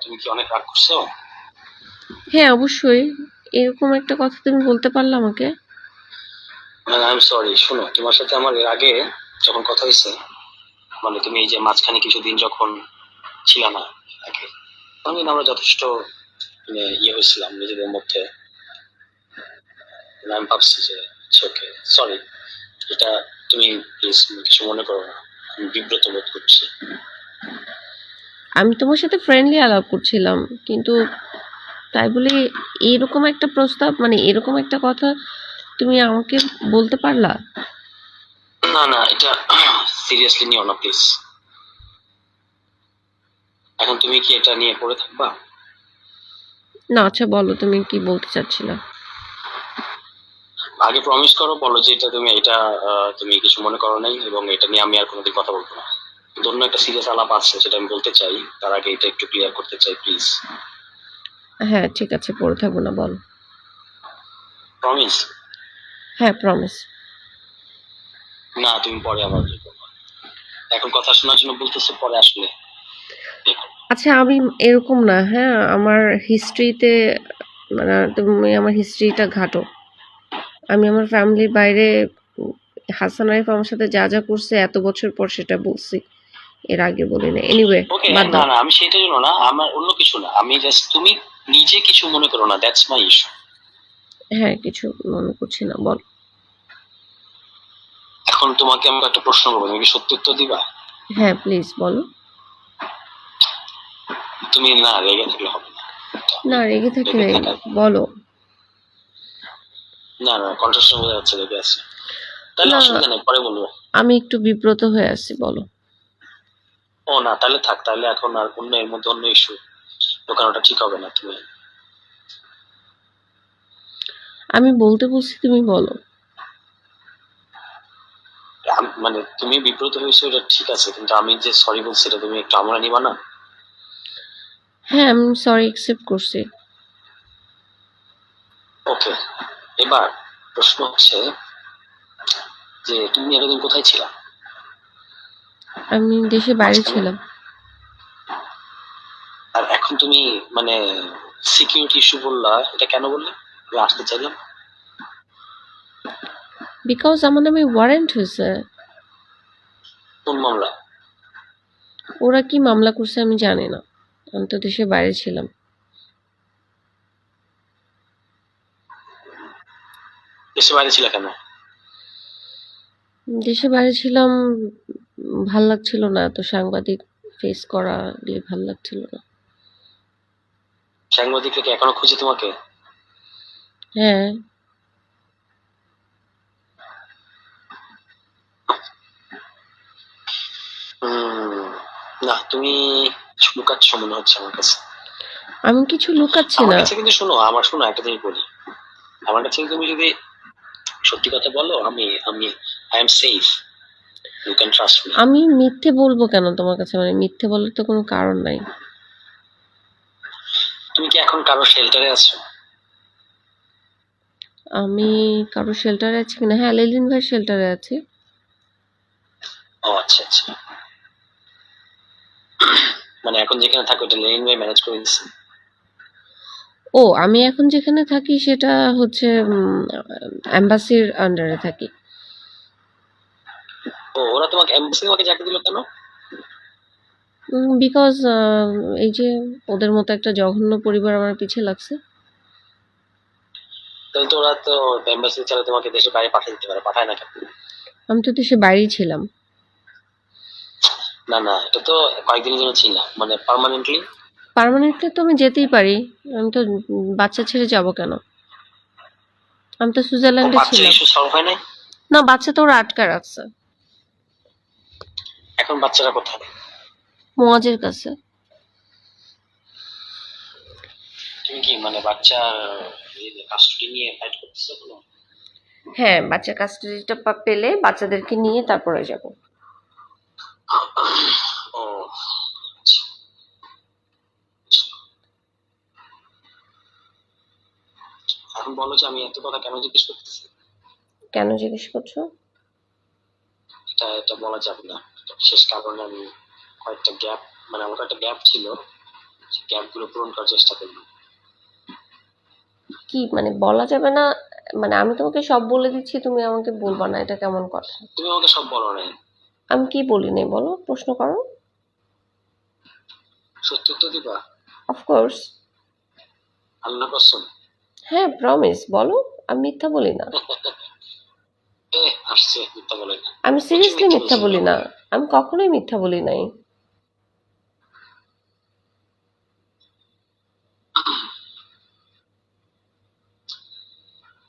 তুমি কি অনেক রাগ করছো? হ্যাঁ, অবশ্যই। এরকম একটা কথা তুমি বলতে পারলে আমাকে? আই এম সরি, শোনো, তোমার সাথে আমার এর আগে যখন কথা হয়েছে, মানে তুমি এই যে মাঝখানে কিছুদিন যখন ছিল না আগে, তখন কিন্তু আমরা যথেষ্ট মানে হয়েছিলাম নিজেদের মধ্যে। আমি ভাবছি যে ওকে, সরি, এটা তুমি প্লিজ কিছু মনে করো না, আমি বিব্রত বোধ করছি। আমি তোমার সাথে ফ্রেন্ডলি আলাপ করছিলাম, কিন্তু তাই বলে এরকম একটা প্রস্তাব, মানে এরকম একটা কথা তুমি আমাকে বলতে পারলা? না না, এটা সিরিয়াসলি নিও না প্লিজ। এখন তুমি কি এটা নিয়ে পড়ে থাকবা? না, আচ্ছা বলো তুমি কি বলতে চাচ্ছিলা। আগে প্রমিস করো, বলো যে এটা তুমি তুমি কিছু মনে করো নাই, এবং এটা নিয়ে আমি আর কোনোদিন কথা বলবো না। কিন্তু অন্য একটা সিরিয়াস আলাপ আছে, সেটা আমি বলতে চাই, তার আগে এটা একটু ক্লিয়ার করতে চাই প্লিজ। হ্যাঁ ঠিক আছে, পড়ে থাকবো না, বলো। প্রমিস? হ্যাঁ, প্রমিস। না, তুমি পরে আবার দেখো। এখন কথা শোনার জন্য বলতেছো, পরে আসলে দেখো। আচ্ছা, আমি এরকম না, হ্যাঁ, আমার হিস্ট্রিতে, মানে তুমি আমার হিস্ট্রিটা ঘাটো। আমি আমার ফ্যামিলির বাইরে হাসান আরিফ আমার সাথে যা যা করছে এত বছর পর সেটা বলছি, এর আগে বলি না। এনিওয়ে, ওকে, বাদ না দাও। না, আমি সেটার জন্য না, আমার অন্য কিছু না, আমি জাস্ট তুমি নিজে কিছু মনে করো না, দ্যাটস মাই ইস্যু। হ্যাঁ, কিছু মনে করছি না, বল। এখন তোমাকে আমি একটা প্রশ্ন করবো, তুমি কি সত্যি উত্তর দিবা? হ্যাঁ প্লিজ বলো। তুমি না রেগে থাকলে হবে না। আমি না, রেগে থাকি রেগে নাই, থাকার, বলো। না না, কন্ট্রাস্ট বোঝা যাচ্ছে রেগে আছে। তাহলে না, অসুবিধা নেই, পরে বলবো। আমি একটু বিব্রত হয়ে আছি, বলো। ও না, তাহলে থাক, তাহলে এখন আর অন্য এর মধ্যে অন্য ইস্যু ঢোকানোটা ঠিক হবে না। তুমি আমি বলতে বলছি, তুমি বলো। মানে তুমি বিব্রত হয়েছো, এটা ঠিক আছে, কিন্তু আমি যে সরি বলছি, এটা তুমি একটু আমরা নিবা না? হ্যাঁ, আমি সরি অ্যাকসেপ্ট করছি। ওকে, এবার প্রশ্ন হচ্ছে যে তুমি এতদিন কোথায় ছিলা আমি দেশে বাইরে মাঝখানে? ছিলাম। আর এখন তুমি মানে সিকিউরিটি ইস্যু বললা, এটা কেন বললে? আমি আসতে চাইলাম। বিকজ আমার নামে ওয়ারেন্ট হয়েছে। কোন মামলা? ওরা কি মামলা করছে আমি জানি না, আমি তো দেশে বাইরে ছিলাম। দেশে বাইরে ছিল কেন? দেশে বাইরে ছিলাম, ভাল লাগছিল না, এত সাংবাদিক ফেস করা দিয়ে ভাল লাগছিল না। সাংবাদিকরা কি এখনো খুঁজে তোমাকে? হ্যাঁ। হম, না, তুমি কিছু লুকাচ্ছ মনে হচ্ছে আমার কাছে। আমি কিছু লুকাচ্ছি আমার না। কাছে কিন্তু শোনো, শোনো, একটা জিনিস বলি। আমার কাছে তুমি যদি সত্যি কথা বলো, আমি I am safe, you can trust me. আমি মিথ্যে বলবো কেন তোমার কাছে, মানে মিথ্যে বলার তো কোনো কারণ নাই। তুমি কি এখন কারো শেল্টারে আছো? আমি কারো শেল্টারে আছি কিনা, হ্যাঁ, লেলিন ভাই শেল্টারে আছি। ও আচ্ছা আচ্ছা, মানে এখন যেখানে থাকো এটা লেনিন ভাই ম্যানেজ করে দিচ্ছে? ও, আমি এখন যেখানে থাকি সেটা হচ্ছে এম্বাসির আন্ডারে থাকি। ও, ওরা তোমাকে এমবাসি তোমাকে চাকরি দিল কেন? বিকজ এই যে ওদের মতো একটা জঘন্য পরিবার আমার পিছে লাগছে। তাহলে তো ওরা তো এমবাসি চাইলে তোমাকে দেশের বাইরে পাঠিয়ে দিতে পারে, পাঠায় না কেন? আমি তো দেশে বাইরেই ছিলাম। না না, এটা তো কয়েকদিনের জন্য ছিল, মানে পার্মানেন্টলি। পার্মানেন্টলি তো আমি যেতেই পারি। আমি তো বাচ্চা ছেড়ে যাব কেন? আমি তো ও, সুইজারল্যান্ডে বাচ্চার ছিলাম। ইস্যু সলভ হয় নাই? না, বাচ্চা তো ওরা আটকা রাখছে এখন বাচ্চারা কোথায়? মোয়াজের কাছে। তুমি কি মানে বাচ্চার কাস্টডি নিয়ে ফাইট করতেছো কোনো? হ্যাঁ, বাচ্চার কাস্টাডিটা পেলে বাচ্চাদেরকে নিয়ে তারপরে যাব। ও আচ্ছা, আচ্ছা। এখন বলো যে আমি এত কথা কেন জিজ্ঞেস করতেছি। কেন জিজ্ঞেস করছো? এটা বলা যাবে না, একটা বিশেষ কারণে আমি কয়েকটা গ্যাপ, মানে আমার কয়েকটা গ্যাপ ছিল, গ্যাপ গুলো পূরণ করার চেষ্টা করবো। কি মানে বলা যাবে না? মানে আমি তোমাকে সব বলে দিচ্ছি, তুমি আমাকে বলবা না, এটা কেমন কথা? তুমি আমাকে সব বলো নাই, আমি কি বলি নাই বলো, প্রশ্ন করো। সত্যি উত্তর দিবা? অফকোর্স। আল্লাহ কসম। হ্যাঁ, প্রমিস, বলো। আমি মিথ্যা বলি না। এ আসছে, মিথ্যা বলে না। আমি প্রচুর সিরিয়াসলি মিথ্যা বলছো বলি না। আমাকে। আমি কখনোই মিথ্যা বলি নাই।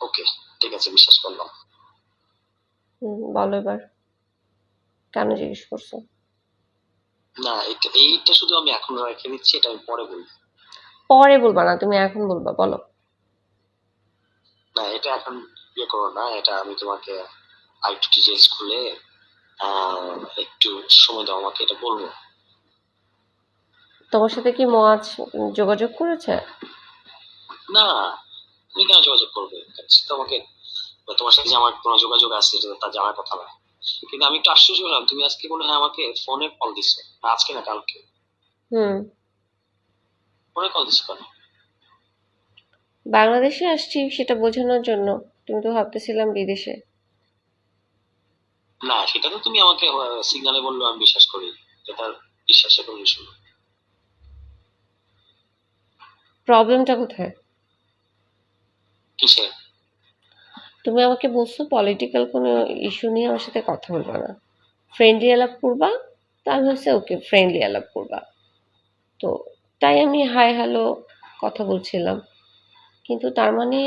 ওকে, ঠিক আছে, বিশ্বাস করলাম। বলো এবার, কেন জিজ্ঞেস করছো? না, এইটা শুধু আমি এখন রেখে দিচ্ছি, এটা আমি পরে বলবো। পরে বলবা না, তুমি এখন বলবা, বলো। না, এটা এখন ইয়ে করো না, এটা আমি তোমাকে আরেকটু ডিটেলস খুলে একটু সময় দাও আমাকে, এটা বলবো। তোমার সাথে কি মজ যোগাযোগ করেছে? না, তুমি কেন যোগাযোগ করবে? তোমাকে, তোমার সাথে যে আমার কোনো যোগাযোগ আছে এটা তা জানার কথা না। কিন্তু আমি একটু আশ্চর্য হলাম, তুমি আজকে মনে হয় আমাকে ফোনে কল দিছো, আজকে না কালকে। হুম। ফোনে কল দিছো কেন? বাংলাদেশে আসছি সেটা বোঝানোর জন্য। তুমি তো ভাবতেছিলাম বিদেশে। না, সেটা তো তুমি আমাকে সিগনালে বললো, আমি বিশ্বাস করি, এটা বিশ্বাসের কোনো ইস্যু না। প্রবলেমটা কোথায়? কিসে? তুমি আমাকে বলছো পলিটিক্যাল কোনো ইস্যু নিয়ে আমার সাথে কথা বলবা না, ফ্রেন্ডলি আলাপ করবা। তা আমি হচ্ছে ওকে, ফ্রেন্ডলি আলাপ করবা। তো তাই আমি হাই হ্যালো কথা বলছিলাম। কিন্তু তার মানে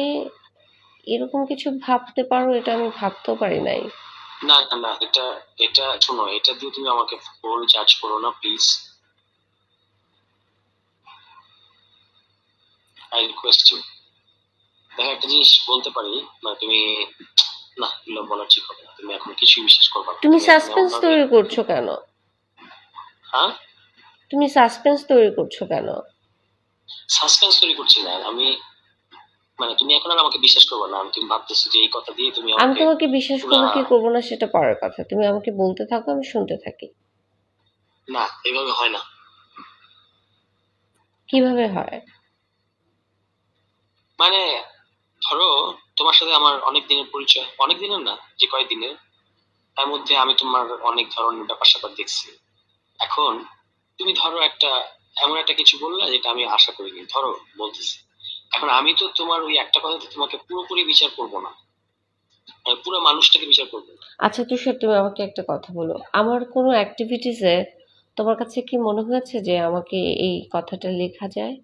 এরকম কিছু ভাবতে পারো, এটা আমি ভাবতেও পারি নাই। না না না, এটা এটা শোনো, এটা দিয়ে তুমি আমাকে ফুল জাজ করো না প্লিজ, আই রিকোয়েস্ট ইউ। দেখো, একটা জিনিস বলতে পারি, মানে তুমি, না এগুলো বলা ঠিক হবে না, তুমি এখন কিছুই বিশ্বাস করবে না, তুমি তুমি এখন এমন সাসপেন্স ভাবে। তৈরি করছো কেন? হ্যাঁ, তুমি সাসপেন্স তৈরি করছো কেন? সাসপেন্স তৈরি করছি না আমি, মানে তুমি এখন আর আমাকে বিশ্বাস করবে না, আমি তুমি ভাবতেছো যে এই কথা দিয়ে তুমি আমি আমাকে তোমাকে বিশ্বাস পুরা। করবো কি করবো না সেটা পরের কথা, তুমি আমাকে বলতে থাকো, আমি শুনতে থাকি। না, এভাবে হয় না। কিভাবে হয়? মানে ধরো, তোমার সাথে আমার অনেক দিনের পরিচয়, অনেক দিনের না, যে কয়েকদিনের, তার মধ্যে আমি তোমার অনেক ধরনের ব্যাপার স্যাপার দেখছি। এখন তুমি ধরো একটা, এমন একটা কিছু বললা যেটা আমি আশা করিনি, ধরো বলতেছি। এখন আমি তো তোমার ওই একটা কথাতে তোমাকে পুরোপুরি বিচার করবো না, আমি পুরো মানুষটাকে বিচার করবো। আচ্ছা তুষার, তুমি আমাকে একটা কথা বলো, আমার কোনো অ্যাক্টিভিটিসে তোমার কাছে কি মনে হয়েছে যে আমাকে এই কথাটা লেখা যায়?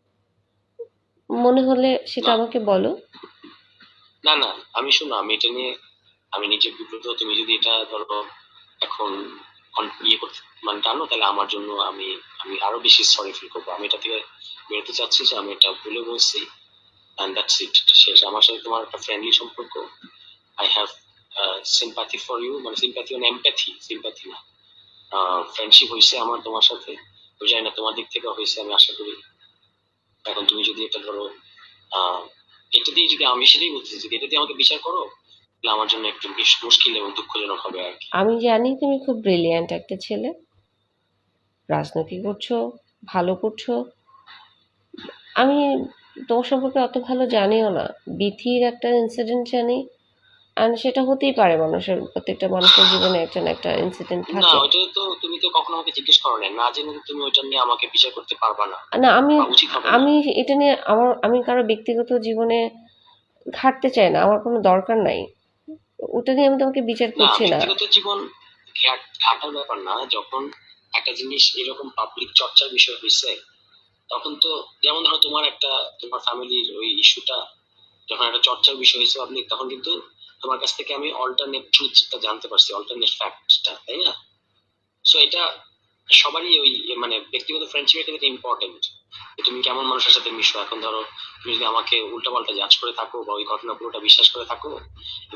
মনে হলে সেটা না আমাকে বলো। না না, আমি শোনো, আমি এটা নিয়ে আমি নিজে বিব্রত, তুমি যদি এটা ধরো এখন ইয়ে করতে মানে টানো, তাহলে আমার জন্য আমি আমি আরো বেশি সরি ফিল করবো। আমি এটা থেকে বেরোতে চাচ্ছি যে আমি এটা ভুলে বলছি, এন্ড দ্যাটস ইট, শেষ। আমার সাথে তোমার একটা ফ্রেন্ডলি সম্পর্ক, I have sympathy for you, মানে সিম্প্যাথি মানে এমপ্যাথি, সিম্প্যাথি না, ফ্রেন্ডশিপ হয়েছে আমার তোমার সাথে। আমি জানি না তোমার দিক থেকে হয়েছে, আমি আশা করি। এখন তুমি যদি এটা ধরো, আহ এটা দিয়ে যদি, আমি সেটাই বলতেছি, যদি এটা দিয়ে আমাকে বিচার করো, তাহলে আমার জন্য একটু বেশ মুশকিল এবং দুঃখজনক হবে আর কি। আমি জানি তুমি খুব ব্রিলিয়ান্ট একটা ছেলে, রাজনীতি করছো, ভালো করছো। আমি তোমার সম্পর্কে অত ভালো জানিও না। বিথির একটা ইনসিডেন্ট জানি, আর সেটা হতেই পারে, মানুষের প্রত্যেকটা মানুষের জীবনে একটা না একটা ইনসিডেন্ট না, থাকে। ওইটা তো তুমি তো কখনো আমাকে জিজ্ঞেস করো না, না জেনে তো তুমি ওইটা নিয়ে আমাকে বিচার করতে পারবা না, না, আমি বা উচিত হবে না। আমি এটা নিয়ে আমি কারো ব্যক্তিগত জীবনে ঘাটতে চাই না, আমার কোনো দরকার নাই। ওটা নিয়ে আমি তোমাকে বিচার না, করছি না। ব্যক্তিগত জীবন ঘাটার ব্যাপার না, যখন একটা জিনিস এরকম পাবলিক চর্চার বিষয় হয়েছে, তখন তো, যেমন ধরো তোমার একটা, তোমার ফ্যামিলির ওই ইস্যুটা যখন একটা চর্চার বিষয় হয়েছে পাবলিক, তখন কিন্তু তোমার কাছ থেকে আমি অল্টারনেট ট্রুথটা জানতে পারছি, অল্টারনেট ফ্যাক্টটা, তাই না? সো এটা সবারই ওই, মানে ব্যক্তিগত ফ্রেন্ডশিপের ক্ষেত্রে ইম্পর্টেন্ট, তুমি কেমন মানুষের সাথে মিশো। এখন ধরো, তুমি যদি আমাকে উল্টাপাল্টা জাজ করে থাকো বা ওই ঘটনা পুরোটা বিশ্বাস করে থাকো,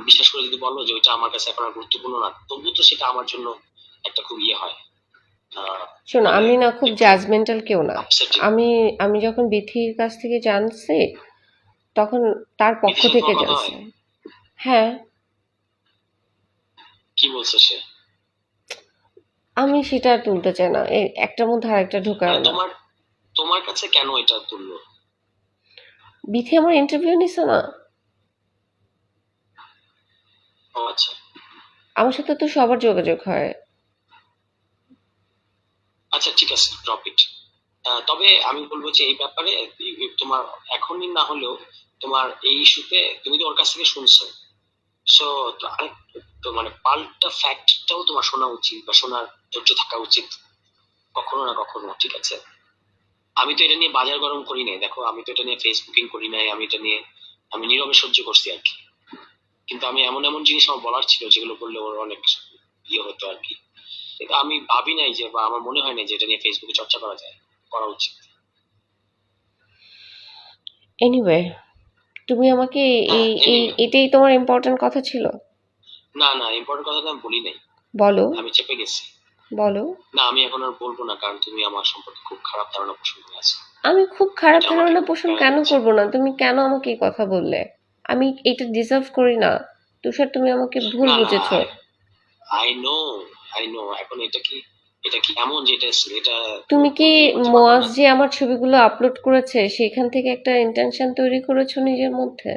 বিশ্বাস করে যদি বলো যে ওইটা আমার কাছে এখন আর গুরুত্বপূর্ণ না, তবু তো সেটা আমার জন্য একটা খুব ইয়ে হয়, শোনো, মানে আমি না খুব একটু জাজমেন্টাল কেউ না। আপসেটিং। আমি আমি যখন বিথির কাছ থেকে জানছি, তখন তার পক্ষ বিধির সাথে থেকে তোমার কথা জানছি। হয়? হ্যাঁ। কি বলছে সে? আমি সেটা আর তুলতে চাই না, এই একটার মধ্যে আরেকটা ঢোকায় মানে না। তোমার কাছে কেন এটা তুললো? বিথি আমার ইন্টারভিউ নিছে না। ও আচ্ছা আমার সাথে তো সবার যোগাযোগ হয়। আচ্ছা, ঠিক আছে, ড্রপ ইট। তবে আমি বলবো যে এই ব্যাপারে তোমার এখনই না হলেও তোমার এই ইস্যুতে তুমি তো ওর কাছ থেকে শুনছো, সো আরেক তো মানে পাল্টা ফ্যাক্টটাও তোমার শোনা উচিত বা শোনার ধৈর্য থাকা উচিত কখনো না কখনো, ঠিক আছে? আমি তো এটা নিয়ে বাজার গরম করি নাই, দেখো আমি তো এটা নিয়ে ফেসবুকিং করি নাই, আমি এটা নিয়ে আমি নীরবে সহ্য করছি আর কি। কিন্তু আমি এমন এমন জিনিস আমার বলার ছিল যেগুলো বললে ওর অনেক ইয়ে হতো আর কি। কিন্তু আমি ভাবি নাই যে, বা আমার মনে হয় না যে এটা নিয়ে ফেসবুকে চর্চা করা যায়, করা উচিত। এনিওয়ে, তুমি আমাকে হ্যাঁ, এই এই এনিওয়ে, এটাই তোমার ইম্পর্টেন্ট কথা ছিল? না না, ইম্পর্টেন্ট কথা তো আমি বলি নাই, বলো, আমি চেপে গেছি। বলো। না, আমি এখন আর বলবো না, কারণ তুমি আমার সম্পর্কে খুব খারাপ ধারণা পোষণ করে আছো। আমি খুব খারাপ এটা আমাকে ধারণা খুব পোষণ প্যারা কেন দিচ্ছে। করব না? তুমি কেন আমাকে এই কথা বললে? আমি এটা ডিজার্ভ করি না। তুষার, তুমি আমাকে ভুল না না, বুঝেছো। I know, I know. এখন এটা কি এমন যে এটা তুমি কি ইয়ে করতে পারবো মোয়াজ না? যে আমার ছবিগুলো আপলোড করেছে সেখান থেকে একটা ইন্টেনশন তৈরি করেছো নিজের মধ্যে?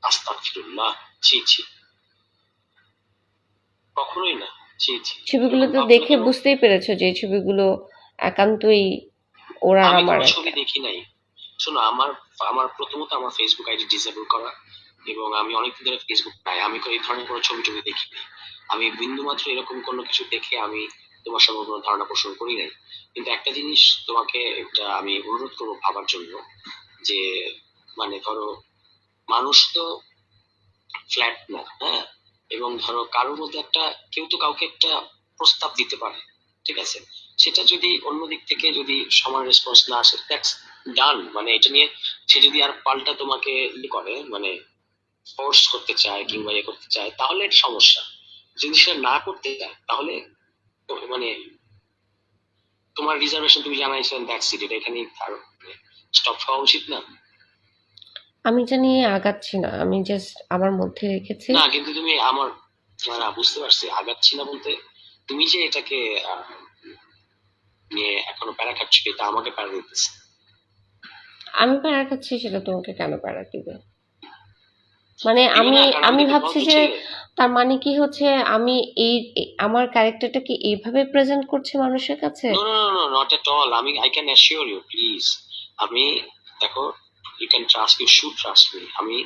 আস্তাগফিরুল্লাহ, ছি ছি, কখনোই না, ছি ছি, ছবিগুলো এরকম তো ভাবছো দেখে কেন? বুঝতেই পেরেছো যে এই ছবিগুলো একান্তই ওর আর আমি আমার কোনো ছবি একটা। দেখি নাই। শোনো, আমার আমার প্রথমত আমার ফেসবুক আইডি ডিসেবল করা, এবং আমি অনেকদিন ধরে ফেসবুক নাই, আমি এই ধরনের কোনো ছবি টবি দেখি নাই। আমি বিন্দু মাত্র এরকম কোনো কিছু দেখে আমি তোমার সম্পর্কে কোনো ধারণা পোষণ করি নাই। কিন্তু একটা জিনিস তোমাকে এটা আমি অনুরোধ করবো ভাবার জন্য, যে মানে ধরো, মানুষ তো ফ্ল্যাট না, হ্যাঁ? এবং ধরো কারোর মধ্যে একটা, কেউ তো কাউকে একটা প্রস্তাব দিতে পারে, ঠিক আছে? সেটা যদি অন্য দিক থেকে যদি সমান রেসপন্স না আসে, দ্যাটস ডান। মানে এটা নিয়ে সে যদি আর পাল্টা তোমাকে ই করে, মানে ফোর্স করতে চায় কিংবা ইয়ে করতে চায়, তাহলে এটা সমস্যা। যদি সে না করতে চায় তাহলে মানে তোমার রিজার্ভেশন তুমি জানাইছো, দ্যাটস ইট, এটা এখানেই স্টপ হওয়া উচিত না? আমি এটা নিয়ে আগাচ্ছি না, আমি জাস্ট আমার মধ্যে রেখেছি। না কিন্তু তুমি আমার, না বুঝতে পারছি আগাচ্ছি না বলতে, তুমি যে এটাকে আহ, নিয়ে এখনো প্যারা খাচ্ছ, এটা আমাকে প্যারা দিতেছে। আমি প্যারা খাচ্ছি সেটা তোমাকে কেন প্যারা দিবে? মানে দিবে আমি না, কারণ আমি আমি কিন্তু ভাবছি ভদ্র যে ছেলে। তার মানে কি হচ্ছে, আমি আমার ক্যারেক্টারটাকে এইভাবে প্রেজেন্ট করছি মানুষের কাছে? No no no, not at all. আমি I can assure you, please. আমি, দেখো, you can trust, you should trust me. আমি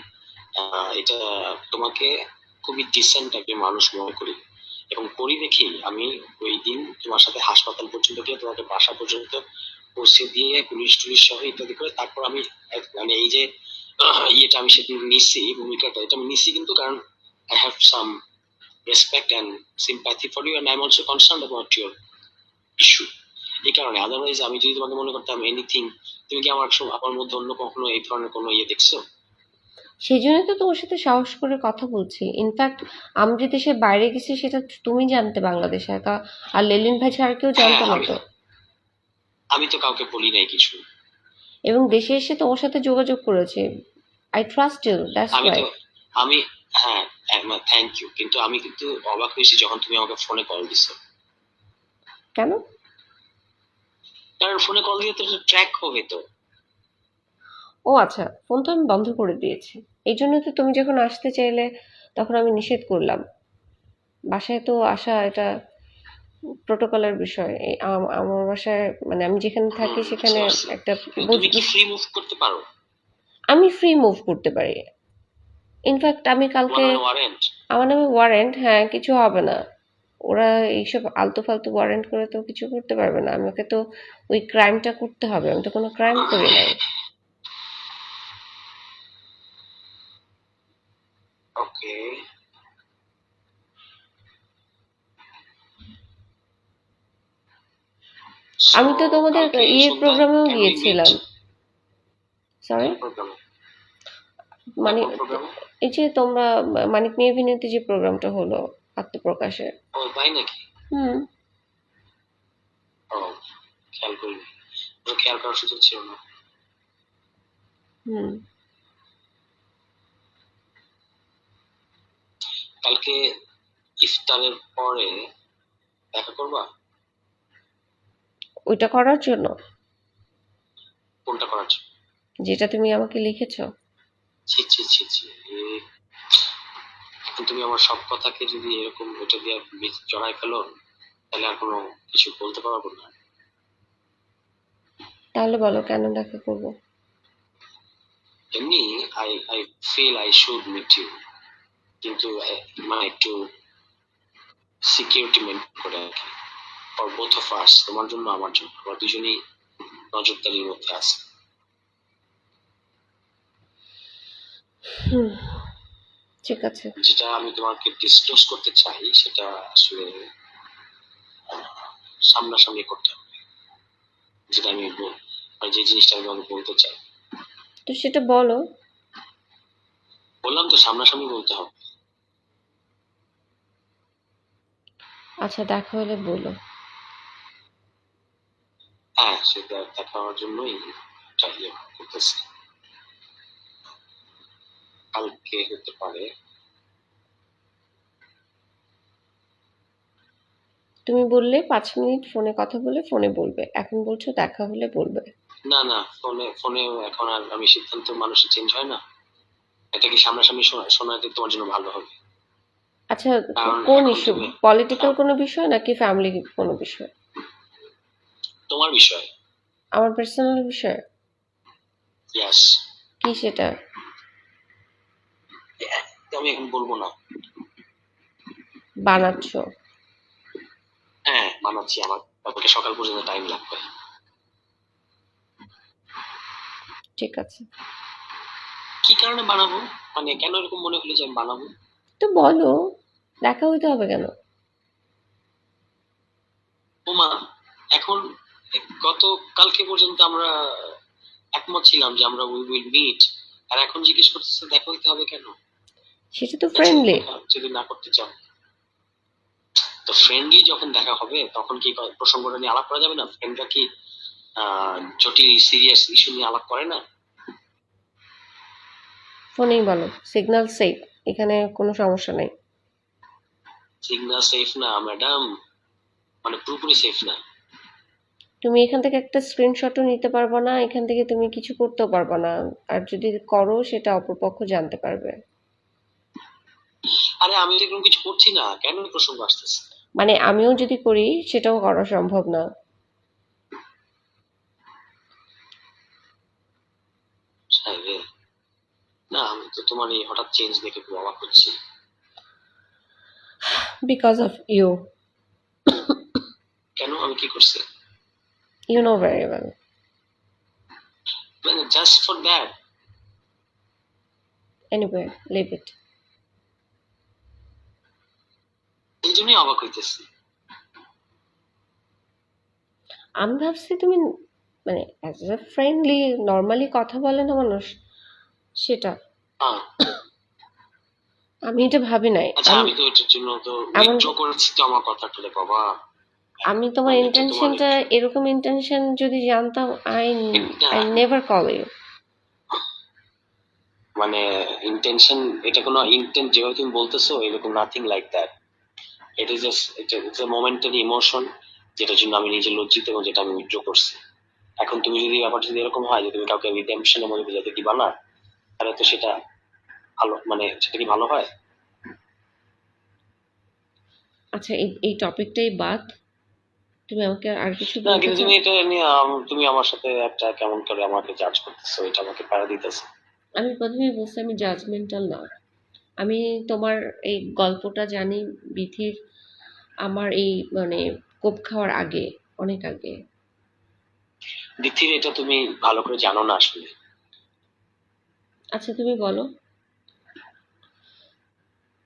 এটা তোমাকে খুবই ডিসেন্ট একজন মানুষ মনে করি, এবং করি দেখি আমি ওই দিন তোমার সাথে হাসপাতাল পর্যন্ত গিয়ে তোমাকে বাসা পর্যন্ত পৌঁছে দিয়ে পুলিশ টুলিশ সহ ইত্যাদি করে তারপর আমি মানে এই যে ইয়েটা আমি সেদিন নিচ্ছি, ভূমিকাটা এটা আমি নিচ্ছি কিন্তু কারণ I have some respect and sympathy for you, and I am also concern about your issue. এই কারণে, আদারওয়াইজ আমি যদি তোমাকে মনে করতাম এনিথিং, তুমি কি আমার মধ্যে অন্য কখনো এই ধরনের কোনো ইয়ে দেখছো? সেই জন্যই তো তোমার সাথে সাহস করে কথা বলছি। ইনফ্যাক্ট আমি যে দেশের বাইরে গেছি সেটা তুমি জানতে বাংলাদেশে একা, আর লেলিন ভাই ছাড়া কেউ হ্যাঁ, জানতো না আমি তো। আমি তো কাউকে বলি নাই কিছু। এবং দেশে এসে তোমার সাথে যোগাযোগ করেছি। আই ট্রাস্ট ইউ, দ্যাটস আমি ওয়াই। তো আমি হ্যাঁ, থ্যাংক ইউ, কিন্তু আমি কিন্তু অবাক হয়েছি যখন তুমি আমাকে ফোনে কল দিছো। কেন? কারণ ফোনে কল দিয়ে তো ট্র্যাক হবে তো। ও আচ্ছা, ফোন তো আমি বন্ধ করে দিয়েছি। এই জন্য তো তুমি যখন আসতে চাইলে তখন আমি নিষেধ করলাম। বাসায় তো আসা এটা প্রোটোকলের বিষয়। আমার বাসায় মানে আমি যেখানে থাকি বুঝতে সেখানে পারছি। একটা কিন্তু তুমি কি ফ্রি মুভ করতে পারো? আমি ফ্রি মুভ করতে পারি। ইনফ্যাক্ট আমি তোমার কালকে, নামে ওয়ারেন্ট? আমার নামে ওয়ারেন্ট, হ্যাঁ, কিছু হবে না। ওরা এইসব আলতু ফালতু ওয়ারেন্ট করে তো কিছু করতে পারবে না। আমাকে তো ওই ক্রাইমটা করতে হবে, আমি তো কোনো ক্রাইম করি নাই। ওকে, সো আমি তো তোমাদের কালকে ইয়ের সন্ধ্যায় প্রোগ্রামেও ক্যান উই মিট? গিয়েছিলাম। সরি, কোন প্রোগ্রামে? মানে কোন প্রোগ্রামে? এই যে তোমরা মানিক নিয়ে অভিনীত যে প্রোগ্রামটা হলো আত্মপ্রকাশের। ও তাই নাকি? হুম। ও, খেয়াল করিনি, খেয়াল করার সুযোগ ছিল না। হুম। কালকে ইফতারের পরে দেখা করবা? ওইটা করার জন্য কোনটা করার জন্য? যেটা তুমি আমাকে লিখেছো। ছি ছি ছি ছি এখন তুমি আমার সব কথাকে যদি এরকম এটা দিয়ে জড়াই ফেলো, তাহলে আর কোনো কিছু বলতে পারবো না। তাহলে বলো কেন দেখা করব? এমনি I I feel I should meet you, কিন্তু মানে একটু সিকিউরিটি মেনটেন করে আর কি, ফর বোথ অফ আস, তোমার জন্য আমার জন্য, আমরা দুজনেই নজরদারির মধ্যে আছে। হুম, ঠিক আছে। যেটা আমি তোমাকে ডিসক্লোজ করতে চাই সেটা আসলে সামনাসামনি করতে হবে, যেটা আমি মানে যে জিনিসটা আমি তোমাকে বলতে চাই। তো সেটা বলো। বললাম তো সামনাসামনি বলতে হবে। আচ্ছা, দেখা হলে বলো। হ্যাঁ, সেটা দেখা হওয়ার জন্যই ইয়ে করতেছি। কালকে হতে পারে। তুমি বললে 5 মিনিট ফোনে কথা বলে ফোনে বলবে, এখন বলছো দেখা হলে বলবে। না না, ফোনে ফোনে এখন আর আমি সিদ্ধান্ত মানুষের চেঞ্জ হয় না, এটা কি সামনাসামনি শোনাতে তোমার জন্য ভালো হবে। আচ্ছা, কারণ কোন এখন ইস্যু? তুমি পলিটিক্যাল কোনো বিষয় নাকি ফ্যামিলি কোনো বিষয়? তোমার বিষয়। আমার পার্সোনাল বিষয়? ইয়াস। কি সেটা? আমি এখন বলবো না। বানাচ্ছো? হ্যাঁ বানাচ্ছি, আমার কালকে সকাল পর্যন্ত টাইম লাগবে। ঠিক আছে। কি কারণে বানাবো, মানে কেন এরকম মনে হলো যে আমি বানাবো? তো বলো, দেখা হইতে হবে কেন? ওমা, এখন গত কালকে পর্যন্ত আমরা একমত ছিলাম যে আমরা উই উইল মিট, আর এখন জিজ্ঞেস করতেছে দেখা হইতে হবে কেন? সেটা তো আচ্ছা, ফ্রেন্ডলি। দেখা যদি না করতে চাও, তো ফ্রেন্ডলি যখন দেখা হবে তখন কি প্রসঙ্গটা নিয়ে আলাপ করা যাবে না? ফ্রেন্ডরা কি জটিল সিরিয়াস ইস্যু নিয়ে আলাপ করে না? ফোনেই বলো, সিগন্যাল সেফ, এখানে কোনো সমস্যা নেই। সিগন্যাল সেফ না ম্যাডাম, মানে পুরোপুরি সেফ না। তুমি এখান থেকে একটা স্ক্রিনশটও নিতে পারবে না, এখান থেকে তুমি কিছু করতেও পারবে না। আর যদি করো সেটা অপরপক্ষ জানতে পারবে। আরে আমি তো এরকম কিছু করছি না, কেন এই প্রসঙ্গ আসতেছে? মানে আমিও যদি করি সেটাও করা সম্ভব না। হ্যাঁ রে, না আমি তো তোমার এই হঠাৎ চেঞ্জ দেখে খুব অবাক হচ্ছি। Because of you. কেন, আমি কি করছি? You know very well. মানে just for that? Anyway, leave it. এই জন্যই অবাক হইতেছি। আমি ভাবছি তুমি মানে অ্যাজ এ ফ্রেন্ডলি নর্মালি কথা বলে না মানুষ, সেটা। হ্যাঁ। আমি এটা ভাবি নাই। আচ্ছা, আমি আমি তো এটার জন্য তো এমন উইথড্র করেছি তো আমার কথাটা রে বাবা। আমি তোমার আমি তো তোমার ইন্টেনশনটা, এরকম ইন্টেনশন যদি জানতাম, আই এটা আই নেভার কল ইউ। মানে ইন্টেনশন, এটা কোনো ইন্টেন্ট যেভাবে তুমি বলতেছো এরকম nothing like that. It is just it's a momentary emotion, যেটার জন্য আমি নিজে লজ্জিত এবং যেটা আমি উইথড্র করছি। এখন তুমি যদি ব্যাপারটা যদি এরকম হয় যে তুমি কাউকে রিডেম্পশনের মধ্যে বোঝাতে দিবা না, তাহলে তো সেটা ভালো, মানে সেটা কি ভালো হয়? আচ্ছা, এই টপিকটাই বাদ। তুমি আমাকে আর কিছু না বলতে কিন্তু চাও? তুমি এটা নিয়ে তুমি আমার সাথে একটা কেমন করে আমাকে জাজ করতেছো, এটা আমাকে প্যারা দিতেছে। আমি প্রথমেই বলছি আমি জাজমেন্টাল না। আমি তোমার এই গল্পটা জানি বিথির, আমার এই মানে কোপ খাওয়ার আগে, অনেক আগে। দ্বিতীয়, এটা তুমি ভালো করে জানো না আসলে। আচ্ছা, তুমি বলো।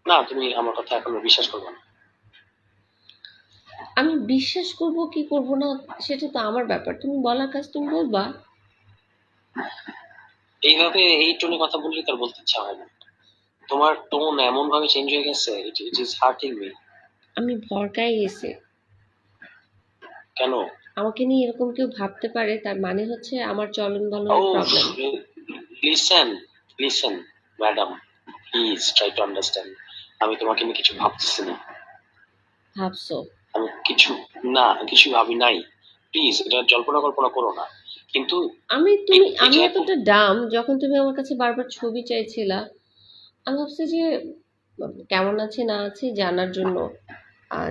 না, তুমি আমার কথা এখনো বিশ্বাস করবে না। আমি বিশ্বাস করব কি করব না সেটা তো আমার ব্যাপার, তুমি বলার কাজ তুমি বলবা। এইভাবে এই টোনে কথা বললে তার বলতে ইচ্ছা হয় না। তোমার টোন এমন ভাবে চেঞ্জ হয়ে গেছে, ইট ইজ হার্টিং মি। আমি ভরকায় গেছি। কেন? আমাকে নিয়ে এরকম কেউ ভাবতে পারে, তার মানে হচ্ছে আমার চলন ও, বলনের problem. Listen listen madam, please try to understand. আমি তোমাকে নিয়ে কিছু ভাবতেছি না। ভাবছো? আমি কিছু, না কিছু ভাবি নাই। প্লিজ এটা জল্পনা কল্পনা করো না। কিন্তু আমি এটা এতটা ডাম, যখন তুমি আমার কাছে বারবার ছবি চাইছিলা, আমি ভাবছি যে কেমন আছি না আছি জানার জন্য,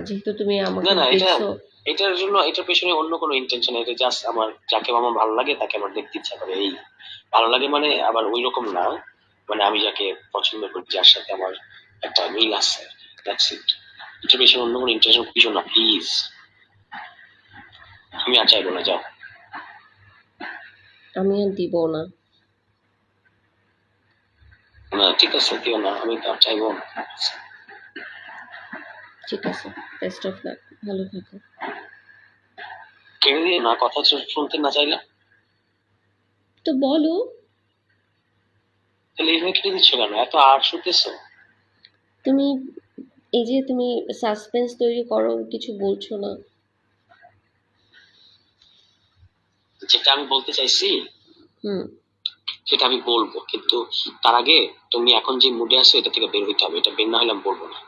যেহেতু তুমি না আমাকে না, দেখছো। এটার জন্য এটার পেছনে অন্য কোনো ইন্টেনশন, এটা জাস্ট আমার যাকে আমার ভালো লাগে তাকে আমার দেখতে ইচ্ছা করে, এই ভালো লাগে মানে আবার ওই রকম না, মানে আমি যাকে পছন্দ করি, যার সাথে আমার একটা মিল আছে, দ্যাটস ইট। এটার পেছনে অন্য কোনো ইন্টেনশন কিছু না, প্লিজ। আমি আর চাইবো না, যাও। আমি আর দিব না। না ঠিক আছে, দিও না, আমি আর চাইবো না। ঠিক আছে, বেস্ট অফ লাক, ভালো থাকো। কেড়ে দিও না, কথা শুনতে না চাইলে। তো বলো। তাহলে এইভাবে কেটে দিচ্ছ কেন, এত আর শুনতেছো? তুমি এই যে তুমি সাসপেন্স তৈরি করো, কিছু বলছো না। যেটা আমি বলতে চাইছি হুম। সেটা আমি বলবো, কিন্তু তার আগে তুমি এখন যে মুডে আছো এটা থেকে বের হইতে হবে, এটা বের না হলে আমি বলবো না।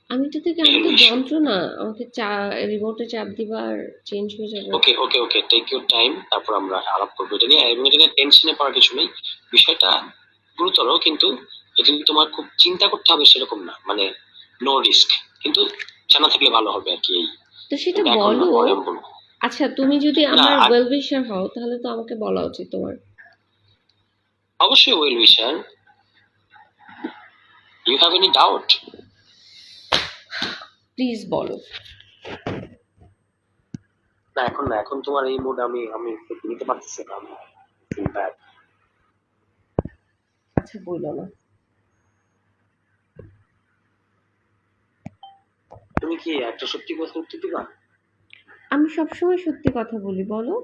এই আমি হলো তো ইস্যু। যন্ত্রণা, আমাকে রিমোটে চাপ দিবা আর চেঞ্জ হয়ে যাবে। ওকে ওকে ওকে, টেক ইউর টাইম, তারপর আমরা আলাপ করবো এটা নিয়ে, এবং এটা নিয়ে টেনশনে পড়ার কিছু নেই। বিষয়টা গুরুতর, কিন্তু এটা নিয়ে তোমার খুব চিন্তা করতে হবে সেরকম না, মানে নো রিস্ক, কিন্তু জানা থাকলে ভালো হবে আর কি, এই। তো সেটা কিন্তু এখন না, বলো। পরে আমি বলবো। আচ্ছা, তুমি যদি না আমার আর ওয়েল উইশার হও, তাহলে তো আমাকে বলা উচিত তোমার। অবশ্যই well wisher, you have any doubt? Please বলো। না এখন না, এখন তোমার এই মুড আমি আমি নিতে পারতেছি না, আমি feel bad। আচ্ছা, বললো না। তুমি কি একটা সত্যি কথা উত্তর দিবা? আমি সবসময় সত্যি কথা বলি, বলো।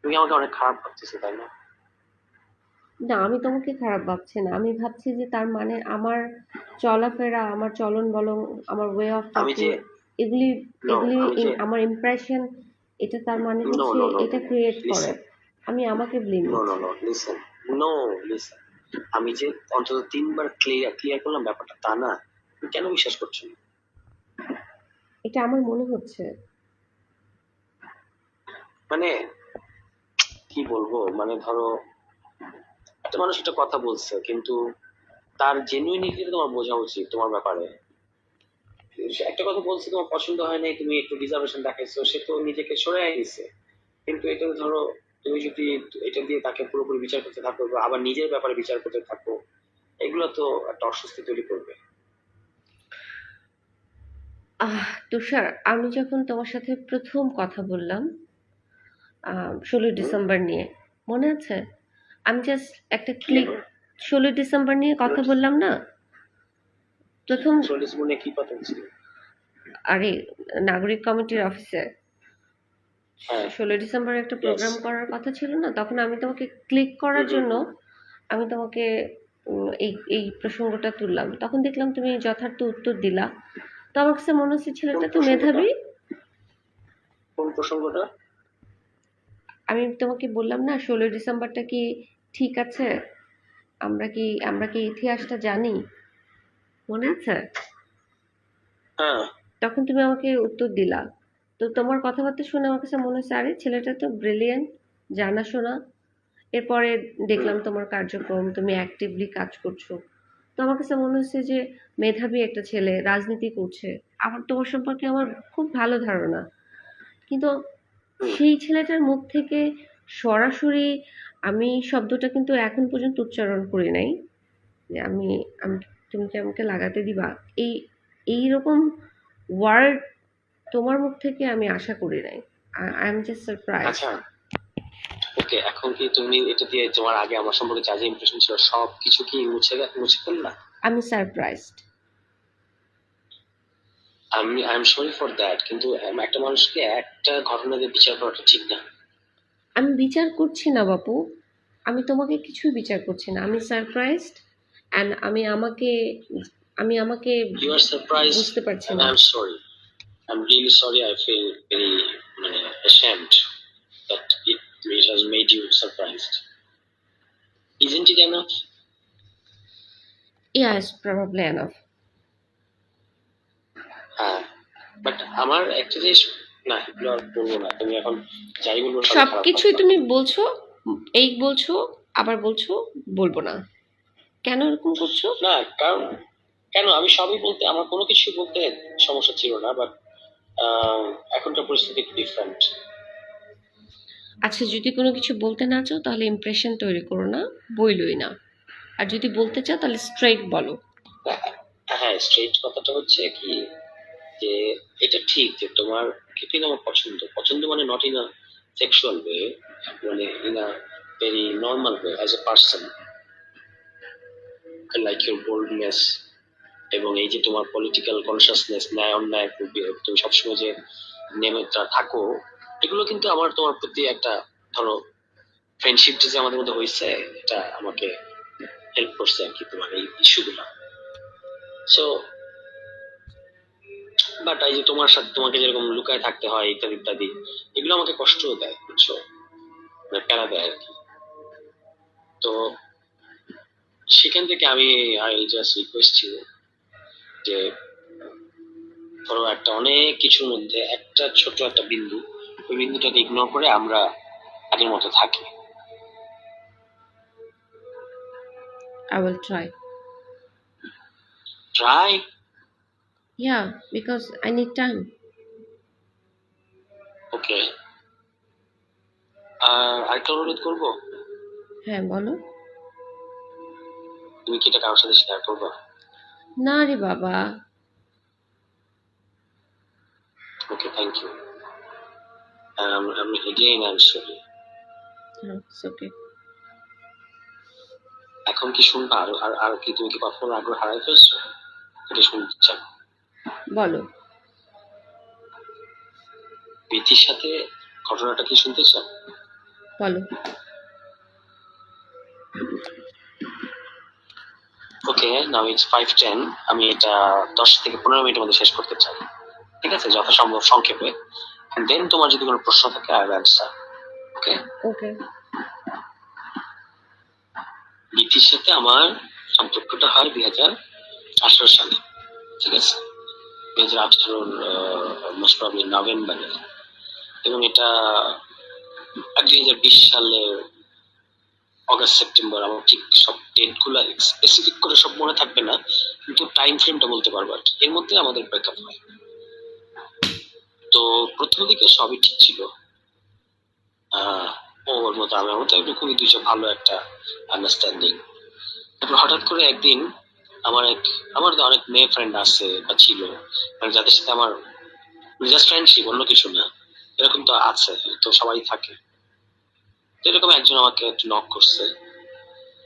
তুমি আমাকে অনেক খারাপ ভাবতেছো, তাই না? না, আমি তোমাকে খারাপ ভাবছি না, আমি ভাবছি যে তার মানে আমার চলাফেরা, আমার চলন বলন, আমার ওয়ে অফ আমি টকিং, যে এগুলি নো এগুলি আমি যে আমার ইমপ্রেশন, এটা তার মানে নো হচ্ছে নো নো এটা ক্রিয়েট করে। লিসেন, আমি আমাকে ব্লেম নো নো দিচ্ছি। নো লিসেন, নো লিসেন, আমি যে অন্তত 3 বার ক্লিয়ার ক্লিয়ার করলাম ব্যাপারটা, তা না? তুমি কেন বিশ্বাস করছো না? এটা আমার মনে হচ্ছে। মানে কি বলবো, মানে ধরো একটা মানুষ একটা কথা বলছে, কিন্তু তার জেনুইনিটি তোমার বোঝা উচিত তোমার ব্যাপারে। সে একটা কথা বলছে, তোমার পছন্দ হয় নাই, তুমি একটু রিজার্ভেশন দেখাইছো, সে তো নিজেকে সরে দিছে। কিন্তু এটা ধরো, তুমি যদি এটা দিয়ে তাকে পুরোপুরি বিচার করতে থাকো বা আবার নিজের ব্যাপারে বিচার করতে থাকো, এগুলো তো একটা অস্বস্তি তৈরি করবে। তুষার, আমি যখন তোমার সাথে প্রথম কথা বললাম 16 হুম, ডিসেম্বর নিয়ে, মনে আছে? আমি জাস্ট একটা কি ক্লিক, যেন? 16 ডিসেম্বর নিয়ে কথা বললাম না প্রথম। চল্লিশ মনে কি কথা ছিল? আরে, নাগরিক কমিটির অফিসে হ্যাঁ, 16 ডিসেম্বর একটা ইয়েস। প্রোগ্রাম করার কথা ছিল না, তখন আমি তোমাকে ক্লিক হুম করার হুম জন্য হুম। আমি তোমাকে এই এই প্রসঙ্গটা তুললাম, তখন দেখলাম তুমি যথার্থ উত্তর দিলা। তো আমার কাছে মনে হচ্ছে কোন ছেলেটা তো প্রসঙ্গটা? মেধাবী। কোন প্রসঙ্গটা? আমি তোমাকে বললাম না 16 ডিসেম্বরটা কি ঠিক আছে, আমরা কি ইতিহাসটা জানি, মনে আছে? হ্যাঁ। তখন তুমি আমাকে উত্তর দিলা। তো তোমার কথাবার্তা শুনে আমার কাছে মনে হচ্ছে আরে ছেলেটা তো ব্রিলিয়েন্ট, জানাশোনা। এরপরে হুম। দেখলাম তোমার কার্যক্রম, তুমি অ্যাক্টিভলি কাজ করছো। তো আমার কাছে মনে হচ্ছে যে মেধাবী একটা ছেলে, রাজনীতি করছে। আমার তোমার সম্পর্কে আমার খুব ভালো ধারণা। কিন্তু হুম। সেই ছেলেটার মুখ থেকে সরাসরি আমি শব্দটা কিন্তু এখন পর্যন্ত উচ্চারণ করি নাই যে আমি আমি তুমি কি আমাকে লাগাতে দিবা, এই এইরকম ওয়ার্ড তোমার মুখ থেকে আমি আশা করি নাই। আই এম জাস্ট আচ্ছা, সারপ্রাইজড। ওকে, এখন কি তুমি এটা দিয়ে তোমার আগে আমার সম্পর্কে যা যা ইমপ্রেশন ছিল সব কিছু কি মুছে ফেললা? আমি surprised. I am sorry for that, কিন্তু একটা মানুষকে একটা ঘটনা দিয়ে বিচার করাটা ঠিক না। আমি বিচার করছি না বাপু, আমি তোমাকে কিছুই বিচার করছি না, আমি সারপ্রাইজড। অ্যান্ড আমি আমাকে ইউ আর সারপ্রাইজ, বুঝতে পারছি and না। I'm sorry. I'm really sorry. I feel very ashamed that it has made you surprised. Isn't it enough? Yes, probably enough. হ্যাঁ, বাট আমার একটা জিনিস না এগুলো আর বলবো না, তুমি এখন যাই বলবো সবই খারাপ সবকিছুই ভাববা। তুমি বলছো, এই বলছো, আবার বলছো বলবো না, কেন এরকম করছো? না কারণ কেন, আমি সবই বলতে, আমার কোনো কিছু বলতে সমস্যা ছিল না, বাট এখনকার পরিস্থিতি একটু ডিফারেন্ট। আচ্ছা, যদি কোনো কিছু বলতে না চাও তাহলে ইমপ্রেশন তৈরি করো না, বইলই না। আর যদি বলতে চাও তাহলে স্ট্রেইট বলো। হ্যাঁ, স্ট্রেট কথাটা হচ্ছে কি, যে এটা ঠিক যে তোমার কৃতিন আমার পছন্দ, পছন্দ মানে not in a sexual way, মানে in a very normal way as a person. I like your boldness, এবং এই যে তোমার পলিটিক্যাল কনসিয়াসনেস, ন্যায় অন্যায় তুমি সবসময় যে নেমে থাকো, এগুলো কিন্তু আমার তোমার প্রতি একটা, ধরো ফ্রেন্ডশিপটা যে আমাদের মধ্যে হয়েছে, এটা আমাকে হেল্প করছে আর কি, তোমার এই ইস্যুগুলো। সো বাট এই যে তোমার সাথে তোমাকে যেরকম লুকায় থাকতে হয় ইত্যাদি ইত্যাদি, এগুলো আমাকে কষ্ট দেয়, বুঝছো, মানে প্যারা দেয় আর কি। তো সেখান থেকে আমি আই জাস্ট রিকোয়েস্ট ছিল যে, ধরো একটা অনেক কিছুর মধ্যে একটা ছোট একটা বিন্দু, ওই বিন্দুটাকে ইগনোর করে আমরা আগের মতো থাকি। I will try. Try. Yeah, because I need time. ওকে, আরেকটা অনুরোধ করবো, হ্যাঁ বলো। তুমি কি এটা কারোর সাথে শেয়ার করবা? না রে বাবা। ওকে, থ্যাংক ইউ। আমি again I am sorry. It's okay. এখন কি শুনবা? আর আর আর কি তুমি কি কখনো আগ্রহ হারাই ফেলছো? এটা শুনতে চাও? বলো। প্রীতির সাথে ঘটনাটা কি শুনতে চাও? বলো। ওকে, নাও ইটস 5:10। আমি এটা 10 থেকে 15 মিনিটের মধ্যে শেষ করতে চাই, ঠিক আছে, যথাসম্ভব সংক্ষেপে। দেন তোমার যদি কোনো প্রশ্ন থাকে আই উইল অ্যান্সার। ওকে। ওকে। প্রীতির সাথে আমার সম্পর্কটা হয় 2018 সালে, ঠিক আছে, 2018 মোস্ট প্রবাবলি নভেম্বরে, এবং এটা 2020 সালের অগাস্ট সেপ্টেম্বর। আমার ঠিক সব ডেট গুলা স্পেসিফিক করে সব মনে থাকবে না, কিন্তু টাইম ফ্রেমটা বলতে পারবো আর কি। এর মধ্যে আমাদের ব্রেকআপ হয়। তো প্রথম দিকে সবই ঠিক ছিল, আহ ওর মতো আমার মতো একটু খুবই দুইজন ভালো একটা আন্ডারস্ট্যান্ডিং। তারপর হঠাৎ করে একদিন আমার তো অনেক মেয়ে ফ্রেন্ড আছে বা ছিল, মানে যাদের সাথে আমার জাস্ট ফ্রেন্ডশিপ, অন্য কিছু না, এরকম তো আছে, তো সবাই থাকে। তো এরকম একজন আমাকে একটু নক করছে,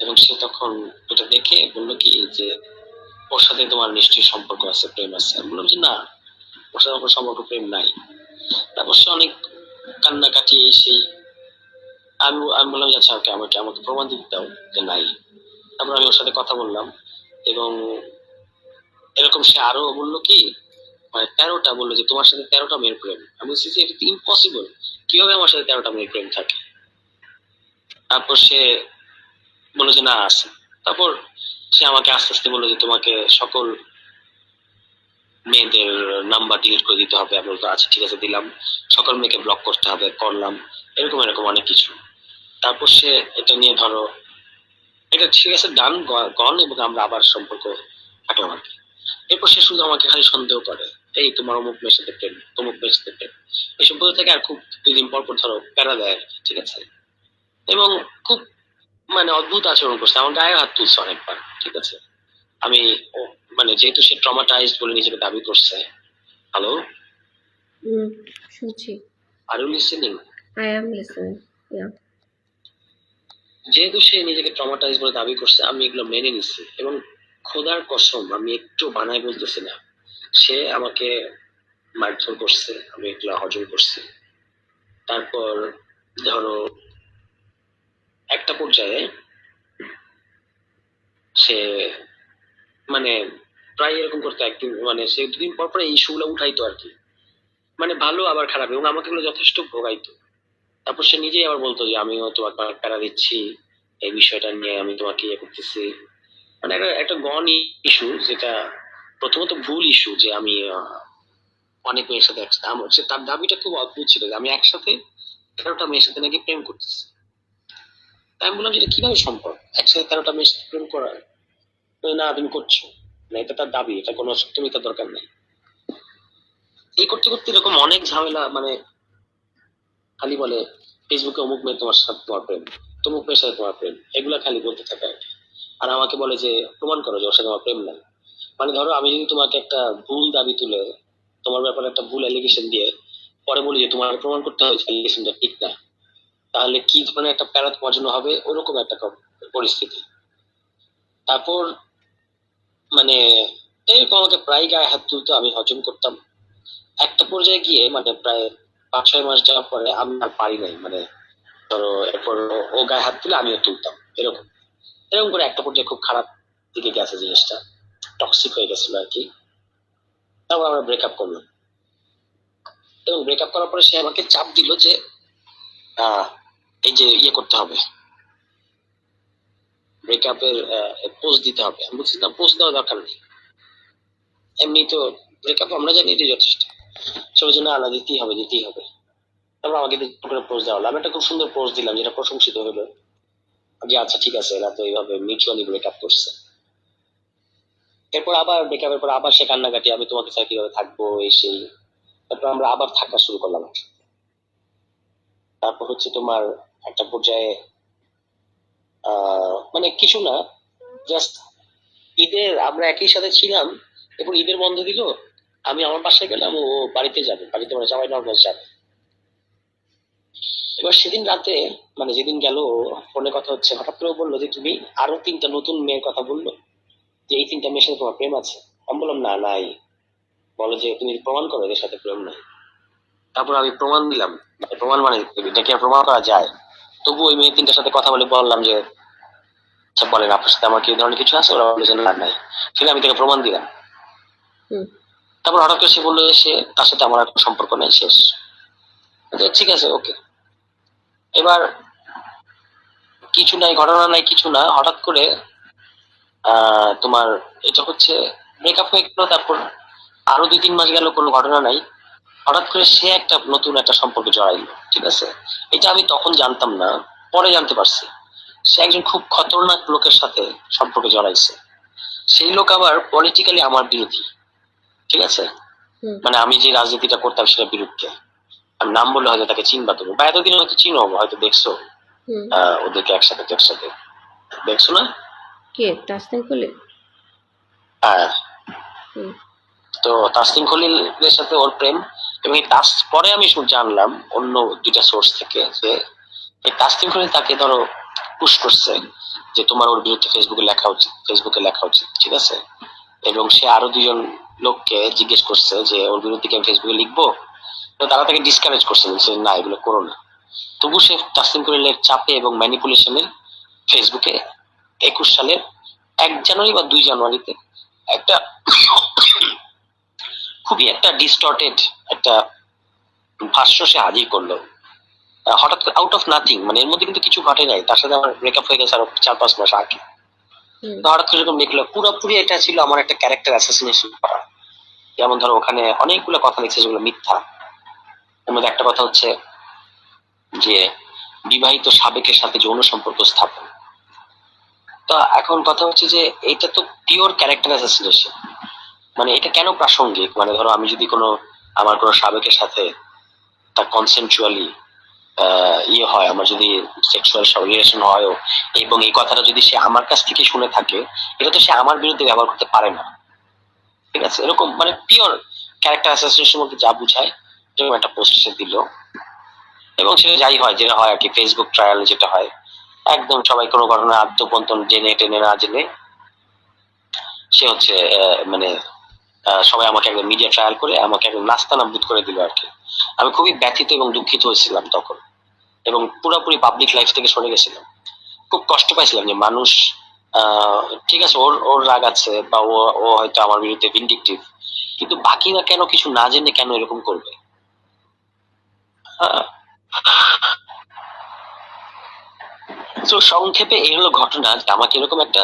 এবং সে তখন এটা দেখে বললো কি যে, ওর সাথে তোমার নিশ্চয়ই সম্পর্ক আছে, প্রেম আছে। আমি বললাম যে না, ওর সাথে আমার সম্পর্ক প্রেম নাই। তারপর সে অনেক কান্নাকাটি এই সেই। আমি বললাম যে আচ্ছা, ওকে, আমাকে আমাকে প্রমাণ দিতে দাও যে নাই। তারপর আমি ওর সাথে কথা বললাম, এবং এরকম সে আরো বললো কি, মানে 13টা বললো যে তোমার সাথে 13টা মেয়ের প্রেম। আমি বলছি যে এটা তো ইম্পসিবল, কিভাবে আমার সাথে 13টা মেয়ের প্রেম থাকে? তারপর সে বললো যে না, আছে। তারপর সে আমাকে আস্তে আস্তে বললো যে তোমাকে সকল মেয়েদের নাম্বার ডিলিট করে দিতে হবে। আমি বলতো আচ্ছা ঠিক আছে, দিলাম। সকল মেয়েকে ব্লক করতে হবে, করলাম। এরকম এরকম অনেক কিছু। তারপর সে এটা নিয়ে, ধরো এটা ঠিক আছে, ডান, গন, এবং আমরা আবার সম্পর্ক থাকলাম আর কি। এরপর সে শুধু আমাকে খালি সন্দেহ করে, এই তোমার অমুক মেয়ের সাথে প্রেম, তমুক মেয়ের সাথে প্রেম, এসব বলতে থাকে। আর খুব 2 দিন পর পর ধরো প্যারা দেয় আর কি, ঠিক আছে। এবং খুব মানে অদ্ভুত আচরণ করছে, আমার গায়ে হাত তুলছে অনেকবার, ঠিক আছে। আমি মানে যেহেতু সে ট্রমাটাইজড বলে নিজেকে দাবি করছে। হ্যালো, হুম, শুনছি। Are you listening? I am listening. Yeah. যেহেতু সে নিজেকে ট্রমাটাইজ বলে দাবি করছে, আমি এগুলো মেনে নিচ্ছি, এবং খোদার কসম আমি একটু বানায় বলতেছি না, সে আমাকে মারধর করছে, আমি এগুলা হজম করছি। তারপর ধরো একটা পর্যায়ে সে মানে প্রায় এরকম করতো, একদিন মানে সে 2 দিন পর পর এই ইস্যুগুলো উঠাইতো আর কি, মানে ভালো আবার খারাপ, এবং আমাকে এগুলো যথেষ্ট ভোগাইতো। তারপর সে নিজেই আবার বলতো যে আমিও তোমাকে অনেক প্যারা দিচ্ছি, এই বিষয়টা নিয়ে আমি তোমাকে ইয়ে করতেছি। মানে একটা একটা গণ ইস্যু, যেটা প্রথমত ভুল ইস্যু যে আমি অনেক মেয়ের সাথে একসাথে। আমার সে তার দাবিটা খুব অদ্ভুত ছিল যে আমি একসাথে 13টা মেয়ের সাথে নাকি প্রেম করতেছি। তাই আমি বললাম যে এটা কিভাবে সম্ভব, একসাথে 13টা মেয়ের সাথে প্রেম করা? বলে, না তুমি করছো না, এটা তার দাবি, এটা কোনো সত্যমিতার দরকার নেই। এই করতে করতে এরকম অনেক ঝামেলা, মানে খালি বলে ফেসবুকে অমুক মেয়ে তোমার সাথে তোমার প্রেম, তমুক মেয়ের সাথে তোমার প্রেম, এগুলা খালি বলতে থাকে আর কি। আর আমাকে বলে যে প্রমাণ করো যে ওর সাথে আমার প্রেম নাই। মানে ধরো আমি যদি তোমাকে একটা ভুল দাবি তুলে, তোমার ব্যাপারে একটা ভুল অ্যালিগেশন দিয়ে পরে বলি যে তোমার প্রমাণ করতে হয়েছে অ্যালিগেশনটা ঠিক না, তাহলে কি ধরনের একটা প্যারা তোমার জন্য হবে, ওরকম একটা পরিস্থিতি। তারপর মানে এরকম আমাকে প্রায় গায়ে হাত তুলতো, আমি হজম করতাম। একটা পর্যায়ে গিয়ে মানে প্রায় 5-6 মাস যাওয়ার পরে আমি আর পারি নাই, মানে ধরো এরপর ও গায়ে হাত তুলে আমিও তুলতাম, এরকম এরকম করে একটা পর্যায়ে খুব খারাপ দিকে গেছে জিনিসটা, টক্সিক হয়ে গেছিল আর কি। তারপর আমরা ব্রেকআপ করলাম, এবং ব্রেকআপ করার পরে সে আমাকে চাপ দিল যে আহ, এই যে ইয়ে করতে হবে, ব্রেকআপের পোস্ট দিতে হবে। আমি বলছি না, পোস্ট দেওয়ার দরকার নেই, এমনি তো ব্রেকআপ আমরা জানি যে যথেষ্ট, সেটার জন্য আলাদা দিতেই হবে, দিতেই হবে। তারপর আমাকে করে পোস্ট দেওয়া হলো, আমি একটা খুব সুন্দর পোস্ট দিলাম যেটা প্রশংসিত হলো, যে আচ্ছা ঠিক আছে, এরা তো এইভাবে মিউচুয়ালি ব্রেকআপ করছে। এরপর আবার ব্রেকআপের পর আবার সে কান্নাকাটি, আমি তোমাকে ছাড়া কিভাবে থাকবো, এই সেই। তারপর আমরা আবার থাকা শুরু করলাম। তারপর হচ্ছে তোমার একটা পর্যায়ে মানে কিছু না, জাস্ট ঈদের আমরা একই সাথে ছিলাম, এরপর ঈদের বন্ধ দিল, আমি আমার বাসায় গেলাম, ও বাড়িতে যাবে, বাড়িতে মানে জামাই নর্মাল যাবে। এবার সেদিন রাতে, মানে যেদিন গেল, ফোনে কথা হচ্ছে, হঠাৎ করে ও বললো যে তুমি আরো 3টা নতুন মেয়ের কথা বললো, যে এই 3টা মেয়ের সাথে তোমার প্রেম আছে। আমি বললাম না, নাই। বলো যে তুমি প্রমাণ করো এদের সাথে প্রেম নাই। তারপর আমি প্রমাণ দিলাম, মানে প্রমাণ মানে এটা কি আর প্রমাণ করা যায়? তবু ওই মেয়ে 3টার সাথে কথা বলে বললাম যে আচ্ছা বলেন আপনার সাথে আমার কি এই ধরনের কিছু আছে, ওরা বলে যে না নাই। সেটা আমি তাকে প্রমাণ দিলাম। হুম। তারপর হঠাৎ করে সে বললো যে সে তার সাথে আমার আর কোনো সম্পর্ক নেই, শেষ। তো ঠিক আছে, ওকে। এবার কিছু নাই, ঘটনা নাই, কিছু না, হঠাৎ করে তোমার এটা হচ্ছে ব্রেকআপ হয়ে গেল। তারপর আরো 2-3 মাস গেল, কোনো ঘটনা নাই। হঠাৎ করে সে একটা নতুন একটা সম্পর্কে জড়াইলো, ঠিক আছে। এটা আমি তখন জানতাম না, পরে জানতে পারছি। সে একজন খুব খতরনাক লোকের সাথে সম্পর্কে জড়াইছে। সেই লোক আবার পলিটিক্যালি আমার বিরোধী, ঠিক আছে। হুম। মানে আমি যে রাজনীতিটা করতাম সেটা বিরুদ্ধে। আমি নাম বললে হয়তো তাকে চিনবা তুমি, বা এতদিন হয়তো চিনো, হয়তো দেখছো হুম। ওদেরকে একসাথে একসাথে দেখছো না? কে? তাসনিম খলিল? হ্যাঁ। হুম। তো তাসনিম খলিলের সাথে ওর প্রেম। এবং এই পরে আমি জানলাম অন্য 2টা সোর্স থেকে যে এই তাসনিম খলিল তাকে ধরো পুশ করছে যে তোমার ওর বিরুদ্ধে ফেসবুকে লেখা উচিত, ফেসবুকে লেখা উচিত, ঠিক আছে। এবং সে আরো 2জন লোককে জিজ্ঞেস করছে যে ওর বিরুদ্ধে কি আমি ফেসবুকে লিখবো, তো তারা তাকে ডিসকারেজ করছে, বলছে না এগুলো করো না। তবু সে তাসনিম খলিলের চাপে এবং ম্যানিপুলেশনে ফেসবুকে 21 সালের 1 জানুয়ারি বা 2 জানুয়ারিতে একটা খুবই একটা ডিস্টর্টেড একটা ভাষ্য সে হাজির করলো। হঠাৎ করে আউট অফ নাথিং, মানে এর মধ্যে কিন্তু কিছু ঘটে নাই, তার সাথে আমার ব্রেকআপ হয়ে গেছে আরো 4-5 মাস আগে। হুম। তো হঠাৎ করে এরকম লিখলো, পুরোপুরি এটা ছিল আমার একটা ক্যারেক্টার অ্যাসাসিনেশন করা। যেমন ধরো ওখানে অনেকগুলো কথা লিখছে যেগুলো মিথ্যা। এর মধ্যে একটা কথা হচ্ছে যে বিবাহিত সাবেকের সাথে যৌন সম্পর্ক স্থাপন। তো এখন কথা হচ্ছে যে এটা তো পিওর ক্যারেক্টার অ্যাসাসিনেশন। মানে এটা কেন প্রাসঙ্গিক? মানে ধরো আমি যদি আমার কোনো সাবেকের সাথে তার কনসেনচুয়ালি ইয়ে হয়, আমার যদি সেক্সুয়াল রিলেশন হয়, এবং এই কথাটা যদি সে আমার কাছ থেকে শুনে থাকে, এটা তো সে আমার বিরুদ্ধে ব্যবহার করতে পারে না, ঠিক আছে। এরকম মানে পিওর ক্যারেক্টার অ্যাসাসিনেশন মধ্যে যা বুঝায়, এরকম একটা পোস্ট সে দিল। এবং সেটা যাই হয়, যেটা হয় আর কি, ফেসবুক ট্রায়াল যেটা হয়, একদম সবাই কোনো ঘটনা আদ্যপন্তন জেনে টেনে না জেনে সে হচ্ছে মানে সবাই আমাকে একদম মিডিয়া ট্রায়াল করে আমাকে একদম নাস্তানাবুদ করে দিল আর কি। আমি খুবই ব্যথিত এবং দুঃখিত হয়েছিলাম তখন, এবং পুরোপুরি পাবলিক লাইফ থেকে সরে গেছিলাম। খুব কষ্ট পাইছিলাম যে মানুষ ঠিক আছে, ওর ওর রাগ আছে, বা ও ও হয়তো আমার বিরুদ্ধে ভিন্ডিকটিভ, কিন্তু বাকিরা কেন কিছু না জেনে কেন এরকম করবে? তো সংক্ষেপে এই হলো ঘটনা, যে আমাকে এরকম একটা,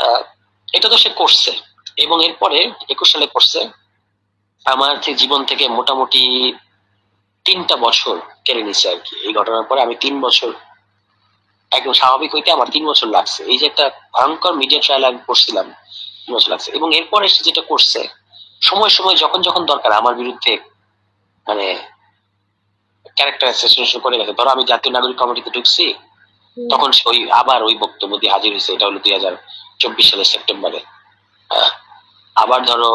এটা তো সে করছে, এবং এরপরে 21 সালে করছে। আমার জীবন থেকে মোটামুটি 3টা বছর কেড়ে নিচ্ছে আর কি। এই ঘটনার পরে আমি 3 বছর একদম স্বাভাবিক হইতে আমার 3 বছর লাগছে। এই যে একটা ভয়ঙ্কর মিডিয়া ট্রায়াল আমি করছিলাম, 3 বছর লাগছে। এবং এরপরে সে যেটা করছে, সময় সময় যখন যখন দরকার আমার বিরুদ্ধে মানে ক্যারেক্টার অ্যাসোসিয়েশন করে গেছে। ধরো আমি জাতীয় নাগরিক কমিটিতে ঢুকছি, হুম, তখন সে ওই আবার ওই বক্তব্য দিয়ে হাজির হয়েছে। এটা হলো 2024 সালের সেপ্টেম্বরে। আহ, আবার ধরো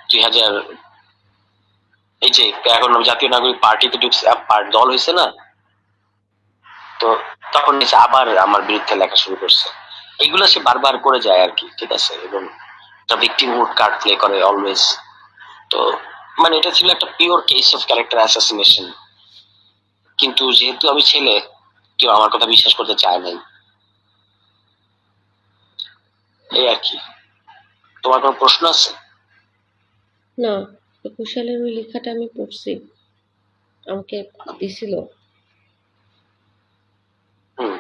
2000 এই যে এখন জাতীয় নাগরিক পার্টিতে ঢুকছে, দল হয়েছে না, তো তখন এসে আবার আমার বিরুদ্ধে লেখা শুরু করছে। এগুলো সে বারবার করে যায় আর কি, ঠিক আছে। এবং একটা ভিক্টিমহুড কার্ড প্লে করে অলওয়েজ। তো মানে এটা ছিল একটা pure case of character assassination. কিন্তু যেহেতু আমি ছেলে, কেউ আমার কথা বিশ্বাস করতে চায় নাই, এই আর কি। তোমার কোনো প্রশ্ন আছে? না, 21 সালের ওই লেখাটা আমি পড়ছি, আমাকে দিছিল। হুম।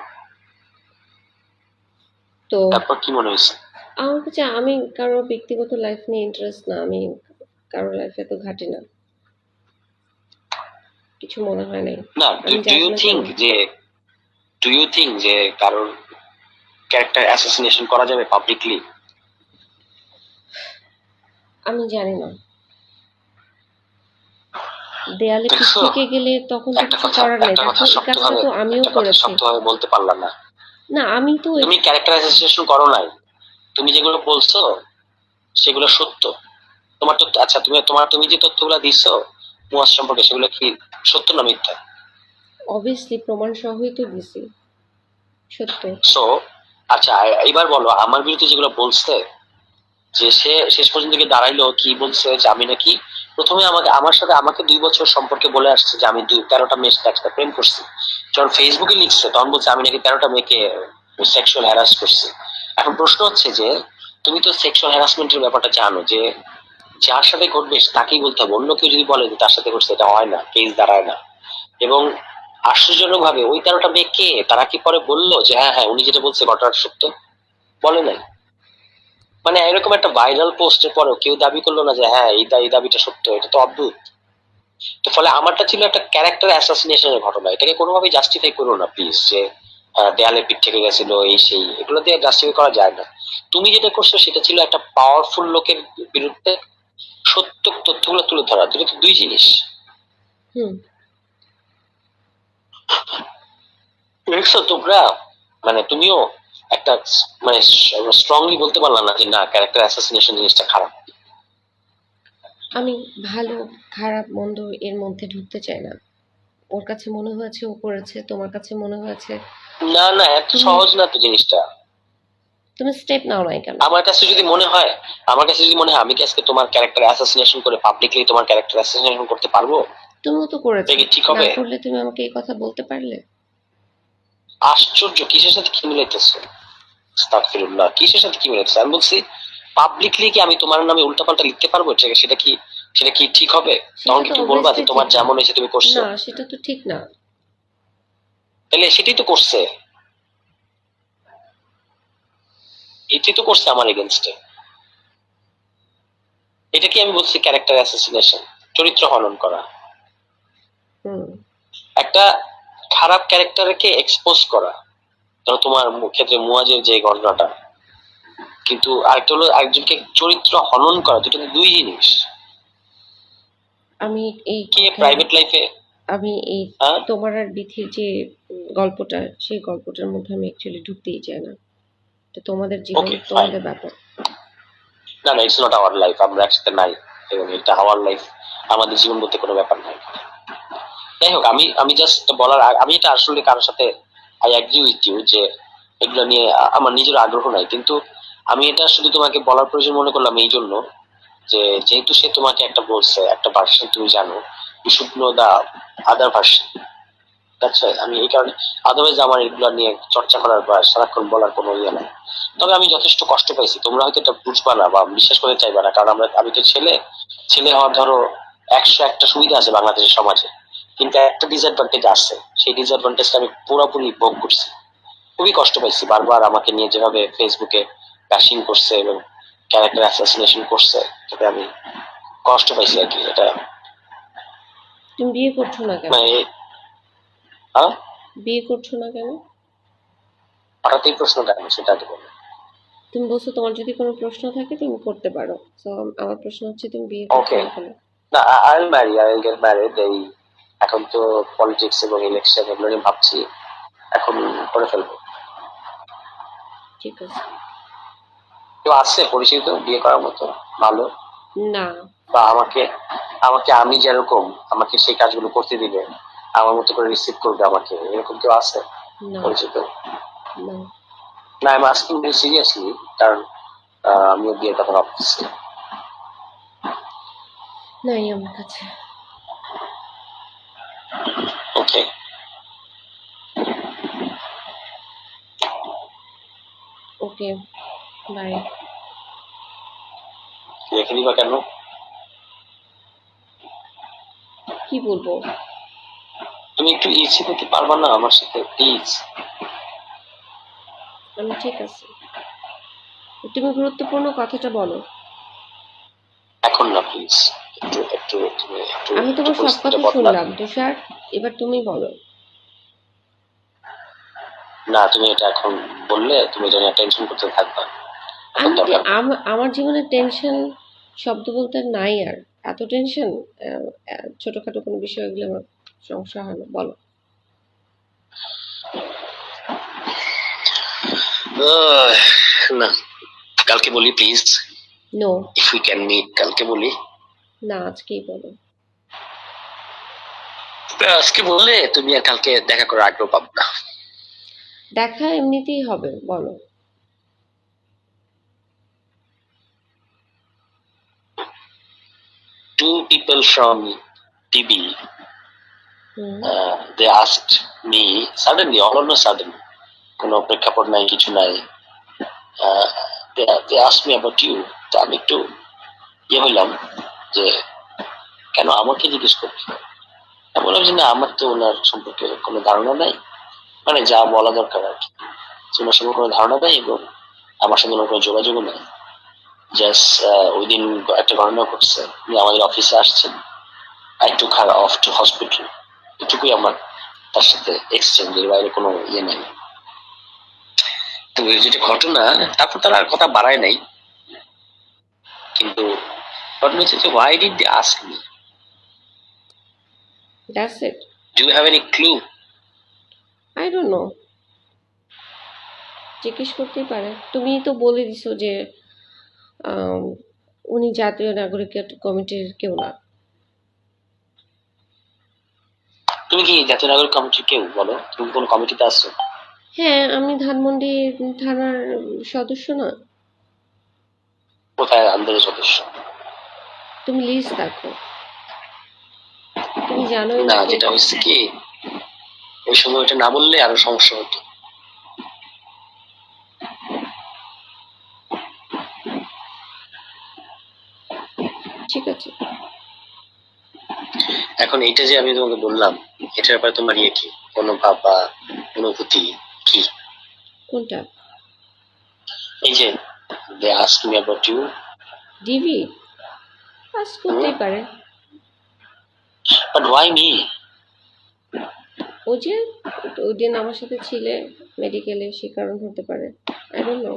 তো তারপর কি মনে হয়েছে? আমার কাছে, আমি কারো ব্যক্তিগত লাইফ নিয়ে ইন্টারেস্ট না, আমি কারো লাইফে তো ঘাটি না, কিছু মনে হয় নাই, না, আমি ডু ইউ জাজমেন্ট করি থিঙ্ক না। যে কারোর ক্যারেক্টার অ্যাসাসিনেশন করা যাবে পাবলিকলি? আমি জানি না, দেয়ালে পিঠ দেখছো, থেকে গেলে তখন তো কিছু করার নেই, তখন এই কাজটা তো আমিও একটা কথা করেছি। শক্তভাবে বলতে পারলা না। না, আমি তো তুমি ক্যারেক্টার অ্যাসাসিনেশন করো নাই। তুমি যেগুলো বলছো সেগুলো সত্য। তোমার তো আচ্ছা, তুমি যে তথ্যগুলো দিচ্ছ মুয়াজ সম্পর্কে, সেগুলো কি সত্য না মিথ্যা? অবভিয়াসলি প্রমাণ সহই তো দিছি, সত্য। সো আচ্ছা, এবার বলো আমার বিরুদ্ধে যেগুলো বলছে, যে সে শেষ পর্যন্ত গিয়ে দাঁড়াইলো কি বলছে, যে আমি নাকি প্রথমে আমাকে 2 বছর সম্পর্কে বলে আসছে যে আমি 13টা মেয়ের সাথে একসাথে প্রেম করছি। যখন ফেসবুকে লিখছে তখন বলছে আমি নাকি 13টা মেয়েকে সেক্সুয়াল হ্যারাস করছি। এখন প্রশ্ন হচ্ছে যে তুমি তো সেক্সুয়াল হ্যারাসমেন্টের ব্যাপারটা জানো, যে যার সাথে ঘটবে তাকেই বলতে হবে। অন্য কেউ যদি বলে যে তার সাথে ঘটছে, এটা হয় না, কেস দাঁড়ায় না। এবং আশ্চর্যজনক ভাবে ওই 13টা মেয়ে কে, তারা কি পরে বললো যে হ্যাঁ হ্যাঁ উনি যেটা বলছে ঘটনাটা সত্য? বলে নাই। মানে এরকম একটা ভাইরাল পোস্টের পরেও কেউ দাবি করলো না যে হ্যাঁ এই দাবিটা সত্য। এটা তো অদ্ভুত। তো ফলে আমারটা ছিল একটা ক্যারেক্টার অ্যাসাসিনেশনের ঘটনা। এটাকে কোনোভাবেই জাস্টিফাই করো না প্লিজ, যে দেয়ালে পিঠ থেকে গেছিল এই সেই, এগুলো দিয়ে জাস্টিফাই করা যায় না। তুমি যেটা করছো সেটা ছিল একটা পাওয়ারফুল লোকের বিরুদ্ধে সত্য তথ্যগুলো তুলে ধরা, দুটো তো দুই জিনিস। হুম। দেখছো তোমরা, মানে তুমিও একটা মানে স্ট্রংলি বলতে পারলা না যে না ক্যারেক্টার অ্যাসাসিনেশন জিনিসটা খারাপ। আমি ভালো খারাপ মন্দ এর মধ্যে ঢুকতে চাই না। ওর কাছে মনে হয়েছে ও করেছে, তোমার কাছে মনে হয়েছে, না না, এত তুমি সহজ না তো জিনিসটা। তুমি স্টেপ নাও নাই কেন? আমার কাছে যদি মনে হয় আমার কাছে যদি মনে হয় আমি কি আজকে তোমার ক্যারেক্টার অ্যাসাসিনেশন করে পাবলিকলি তোমার ক্যারেক্টার অ্যাসাসিনেশন করতে পারবো? তুমিও তো এটা করেছো, কি ঠিক না হবে? করলে তুমি আমাকে এই কথা বলতে পারলে? আশ্চর্য, কিসের সাথে কি মিলাইতেছো? আস্তাগফিরুল্লাহ, কিসের সাথে কি মিলাইতেছো? আমি বলছি পাবলিকলি কি আমি তোমার নামে উল্টাপাল্টা লিখতে পারবো? সেটা কি ঠিক হবে? সেটা তখন কি তো তুমি বলবা যে অবভিয়াসলি তোমার ঠিক না। যেমন হয়েছে তুমি করছো? না, সেটা তো ঠিক না। তাহলে সেটাই তো করছে, এটাই তো করছে আমার এগেনস্টে। এটা কি আমি বলছি ক্যারেক্টার অ্যাসাসিনেশন? চরিত্র হনন করা, হুম। একটা খারাপ ক্যারেক্টারকে এক্সপোজ করা। ধরো তোমার ক্ষেত্রে মুয়াজের যে ঘটনাটা, কিন্তু আরেকটা হলো একজনকে চরিত্র হনন করা, দুটো তো দুই জিনিস। আমি এই কে কথার প্রাইভেট লাইফে আমি এই হ্যাঁ তোমার আর বিথির যে গল্পটা, সেই গল্পটার মধ্যে আমি অ্যাকচুয়ালি ঢুকতেই চাই না। এটা তোমাদের জীবন, ওকে ফাইন। তোমাদের ব্যাপার। না না, ইটস নট আওয়ার লাইফ, আমরা একসাথে নাই। এবং এটা আওয়ার লাইফ, আমাদের জীবন বলতে কোনো ব্যাপার নাই। যাই হোক, আমি আমি জাস্ট আমি এটা আসলে কারোর সাথে আই অ্যাগ্রি উইথ ইউ যে এগুলো নিয়ে আমার নিজের আগ্রহ নাই। কিন্তু আমি এটা শুধু তোমাকে বলার প্রয়োজন মনে করলাম এই জন্য যে যেহেতু সে তোমাকে একটা বলছে, একটা ভার্সন তুমি জানো, you should know the other version. আচ্ছা, আমি এই কারণে আদারওয়াইজ আমার এগুলো নিয়ে চর্চা করার বা সারাক্ষণ বলার কোনো ইয়ে নাই। তবে আমি যথেষ্ট কষ্ট পাইছি, তোমরা হয়তো এটা বুঝবা না বা বিশ্বাস করতে চাইবা না, কারণ আমি তো ছেলে। ছেলে হওয়ার ধরো 101টা সুবিধা আছে বাংলাদেশের সমাজে, কিন্তু একটা ডিসঅ্যাডভান্টেজ আছে। সেই ডিসঅ্যাডভান্টেজটা আমি পুরোপুরি ভোগ করছি। খুবই কষ্ট পাইছি, বারবার আমাকে নিয়ে যেভাবে ফেসবুকে ব্যাশিং করছে এবং ক্যারেক্টার অ্যাসাসিনেশন করছে, তাতে আমি কষ্ট পাইছি আর কি। এটা তুমি বিয়ে করছো না কেন? মানে হ্যাঁ, বিয়ে করছো না কেন? হঠাৎ এই প্রশ্নটা আমি সেটা আগে বলবো। তুমি বলছো তোমার যদি কোনো প্রশ্ন থাকে তুমি করতে পারো, তো আমার প্রশ্ন হচ্ছে তুমি বিয়ে করছো ওকে, না কেন? না I marry, I get married. এই এখন তো পলিটিক্স এবং ইলেকশন এগুলো নিয়ে ভাবছি, এখন করে ফেলবো। ঠিক আছে। কেউ আছে পরিচিত বিয়ে করার মতো ভালো, না। বা আমাকে আমাকে আমি যেরকম আমাকে সেই কাজগুলো করতে দিবে, আমার মতো করে রিসিভ করবে আমাকে, এরকম কেউ আছে না। পরিচিত? না। না, আমি আস্কিং ভেরি সিরিয়াসলি, কারণ আমিও বিয়ের কথা ভাবতেছি। নাই আমার কাছে। ওকে, ওকে, বাই। রেখে দিবা কেন? কি বলবো? তুমি একটু ইচ্ছে করতে পারবা না আমার সাথে প্লিজ? আমি ঠিক আছে, তুমি গুরুত্বপূর্ণ কথাটা বলো। এখন না প্লিজ, একটু একটু তুমি একটু আমি একটু তোমার সব পরিস্থিতিটা কথা বদলা। শুনলাম তুষার, এবার তুমি বলো। না, তুমি এটা এখন বললে তুমি জানি টেনশন করতে থাকবা, এখন আমি দরকার নেই। আমার জীবনে টেনশন শব্দ বলতে নাই আর। এত টেনশন, ছোটখাটো কোনো বিষয় এগুলো আমার সমস্যা হয় না, বলো। আহ, না, কালকে বলি please, no. If we can meet, কালকে বলি। না, আজকেই বলো। আজকে বললে তুমি আর কালকে দেখা করার আগ্রহ পাবো না। দেখা এমনিতেই হবে, বলো। Two people from TB, hmm. they asked me suddenly, all on a sudden, কোনো প্রেক্ষাপট নাই, কিছু নাই, uh, they asked me about you. তো আমি একটু হইলাম যে কেন আমাকে জিজ্ঞেস করছো। আমি বললাম যে না, আমার তো ওনার সম্পর্কে কোনো ধারণা নাই, মানে যা বলা দরকার আর কি, ওনার সম্পর্কে কোনো ধারণা নাই এবং আমার সঙ্গে ওনার কোনো যোগাযোগও নেই। জাস্ট ওই দিন একটা ঘটনা ঘটছে, উনি আমাদের অফিসে আসছেন, I took her of two hospital, এটুকুই আমার তার সাথে এক্সচেঞ্জ, এর বাইরে কোনো নাই। তো ওই যেটা ঘটনা, তারপর তারা আর কথা বাড়ায় নাই, কিন্তু ঘটনা হচ্ছে যে why did they ask me? That's it. Do you have any clue? I don't know. জিজ্ঞেস করতেই পারে, তুমি তো বলে দিছো যে আম, উনি জাতীয় নাগরিক কমিটির কেউ না। তুমি কি জাতীয় নাগরিক কমিটির কেউ? বলো, তুমি কোন কমিটিতে আছো? হ্যাঁ, আমি ধানমন্ডি থানার সদস্য না। কোথায় আন্দোলনের সদস্য? তুমি লিস্ট দেখো, তুমি জানোই না না, কে যেটা কে। হচ্ছে কি, ওই সময় এটা না বললে আরো সমস্যা হতো। ঠিক আছে। এখন এইটা যে আমি তোমাকে বললাম, এটার ব্যাপারে তোমার কি অনুভব বা অনুভূতি কি? কোনটা? এই যে they asked me about you. ডিভি পাস করতেই পারে। But why me? ও যে ওই দিন আমার সাথে ছিলে মেডিকেলে, সে কারণ হতে পারে। I don't know.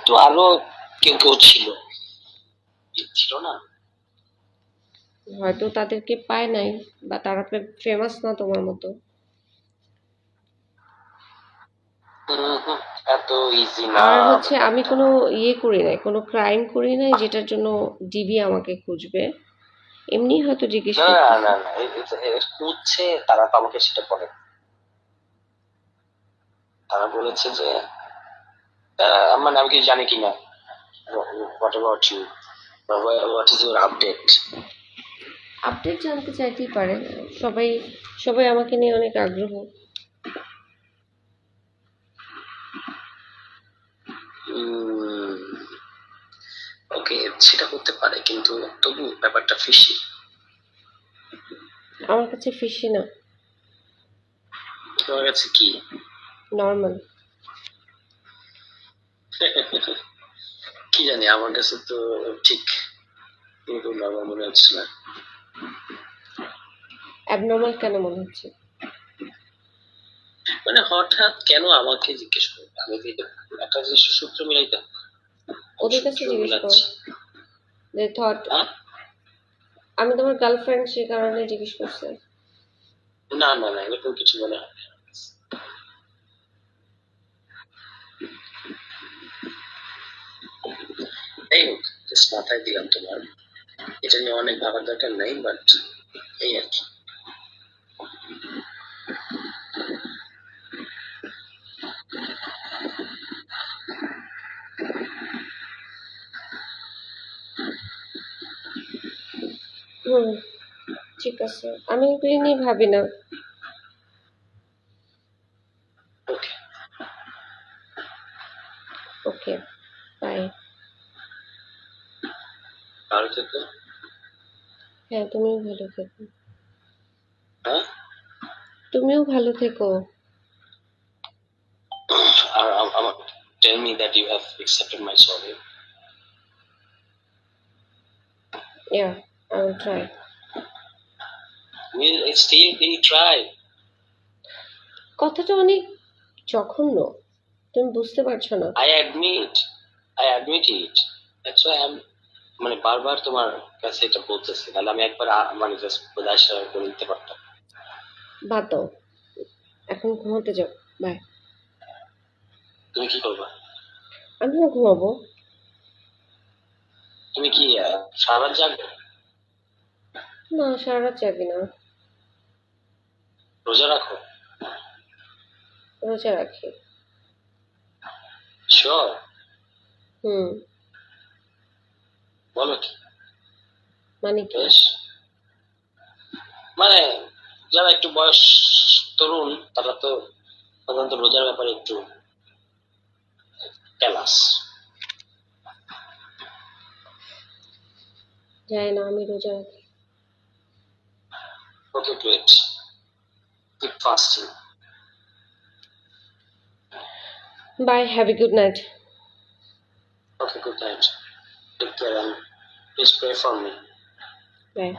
তো আরো কেউ কেউ ছিল, ছিল না? হয়তো তাদেরকে পায় নাই, বা তারা ফেমাস না তোমার মতো। হুম, এত ইজি না আর হচ্ছে আমি ব্যাপারটা। কোনো করি নাই, কোনো ক্রাইম করি নাই যেটার জন্য ডিবি আমাকে খুঁজবে। এমনি হয়তো জিজ্ঞেস না না করতেছে। না না, খুঁজছে তারা তো আমাকে সেটা বলে। তারা বলেছে যে মানে আমি কি জানি কিনা, what about you, what is your update. Update জানতে চাইতেই পারে। সবাই সবাই আমাকে নিয়ে অনেক আগ্রহ। ওকে, সেটা হতে পারে, কিন্তু তবু ব্যাপারটা ফিশি। আমার কাছে ফিশি না, তোমার কাছে কি? নর্মাল। কি জানি, আমার কাছে তো ঠিক এরকম নর্মাল মনে হচ্ছে না। অ্যাবনর্মাল কেন মনে হচ্ছে? মানে হঠাৎ কেন আমাকে জিজ্ঞেস করবে? আমি তো এটা একটা জিনিস সূত্র মিলাইতে হবে। ওদের কাছে সূত্র জিজ্ঞেস করো মিলাচ্ছি। যে থট হ্যাঁ? আমি তোমার গার্লফ্রেন্ড সে কারণে জিজ্ঞেস করছে। না না না, এরকম কিছু মনে হয় না। এই হোক, জাস্ট মাথায় দিলাম তোমার। এটা নিয়ে অনেক ভাবার দরকার নাই, বাট এই আর কি। হুম, ঠিক আছে, আমি এগুলি নিয়ে ভাবি না। ওকে, ওকে, বাই। ভালো থেকো। হ্যাঁ, তুমিও ভালো থেকো। হ্যাঁ, তুমিও ভালো থেকো। আর আমার tell me that you have accepted my sorry. Yeah, I will try. Will it still be try? কথাটা অনেক জঘন্য, তুমি বুঝতে পারছো না। I admit it. That's why I'm মানে বারবার তোমার কাছে এটা বলতেছি, নাহলে আমি একবার মানে জাস্ট বোঝার করে দিতে পারতাম। বাদ দাও, এখন ঘুমোতে যাও। বাই। তুমি কি করবা? আমিও ঘুমাবো। তুমি কি সারা রাত জাগবে? না, সারা রাত জাগি না, রোজা রাখো? রোজা রাখি। শিওর? হুম। বলো কি? মানে কি? বেশ, মানে যারা একটু বয়স তরুণ তারা তো সাধারণত রোজার ব্যাপারে একটু ক্যালাস। জানি না, আমি রোজা রাখি। Okay, great, keep fasting. Bye, have a good night. Okay, good night, take care, and please pray for me. By.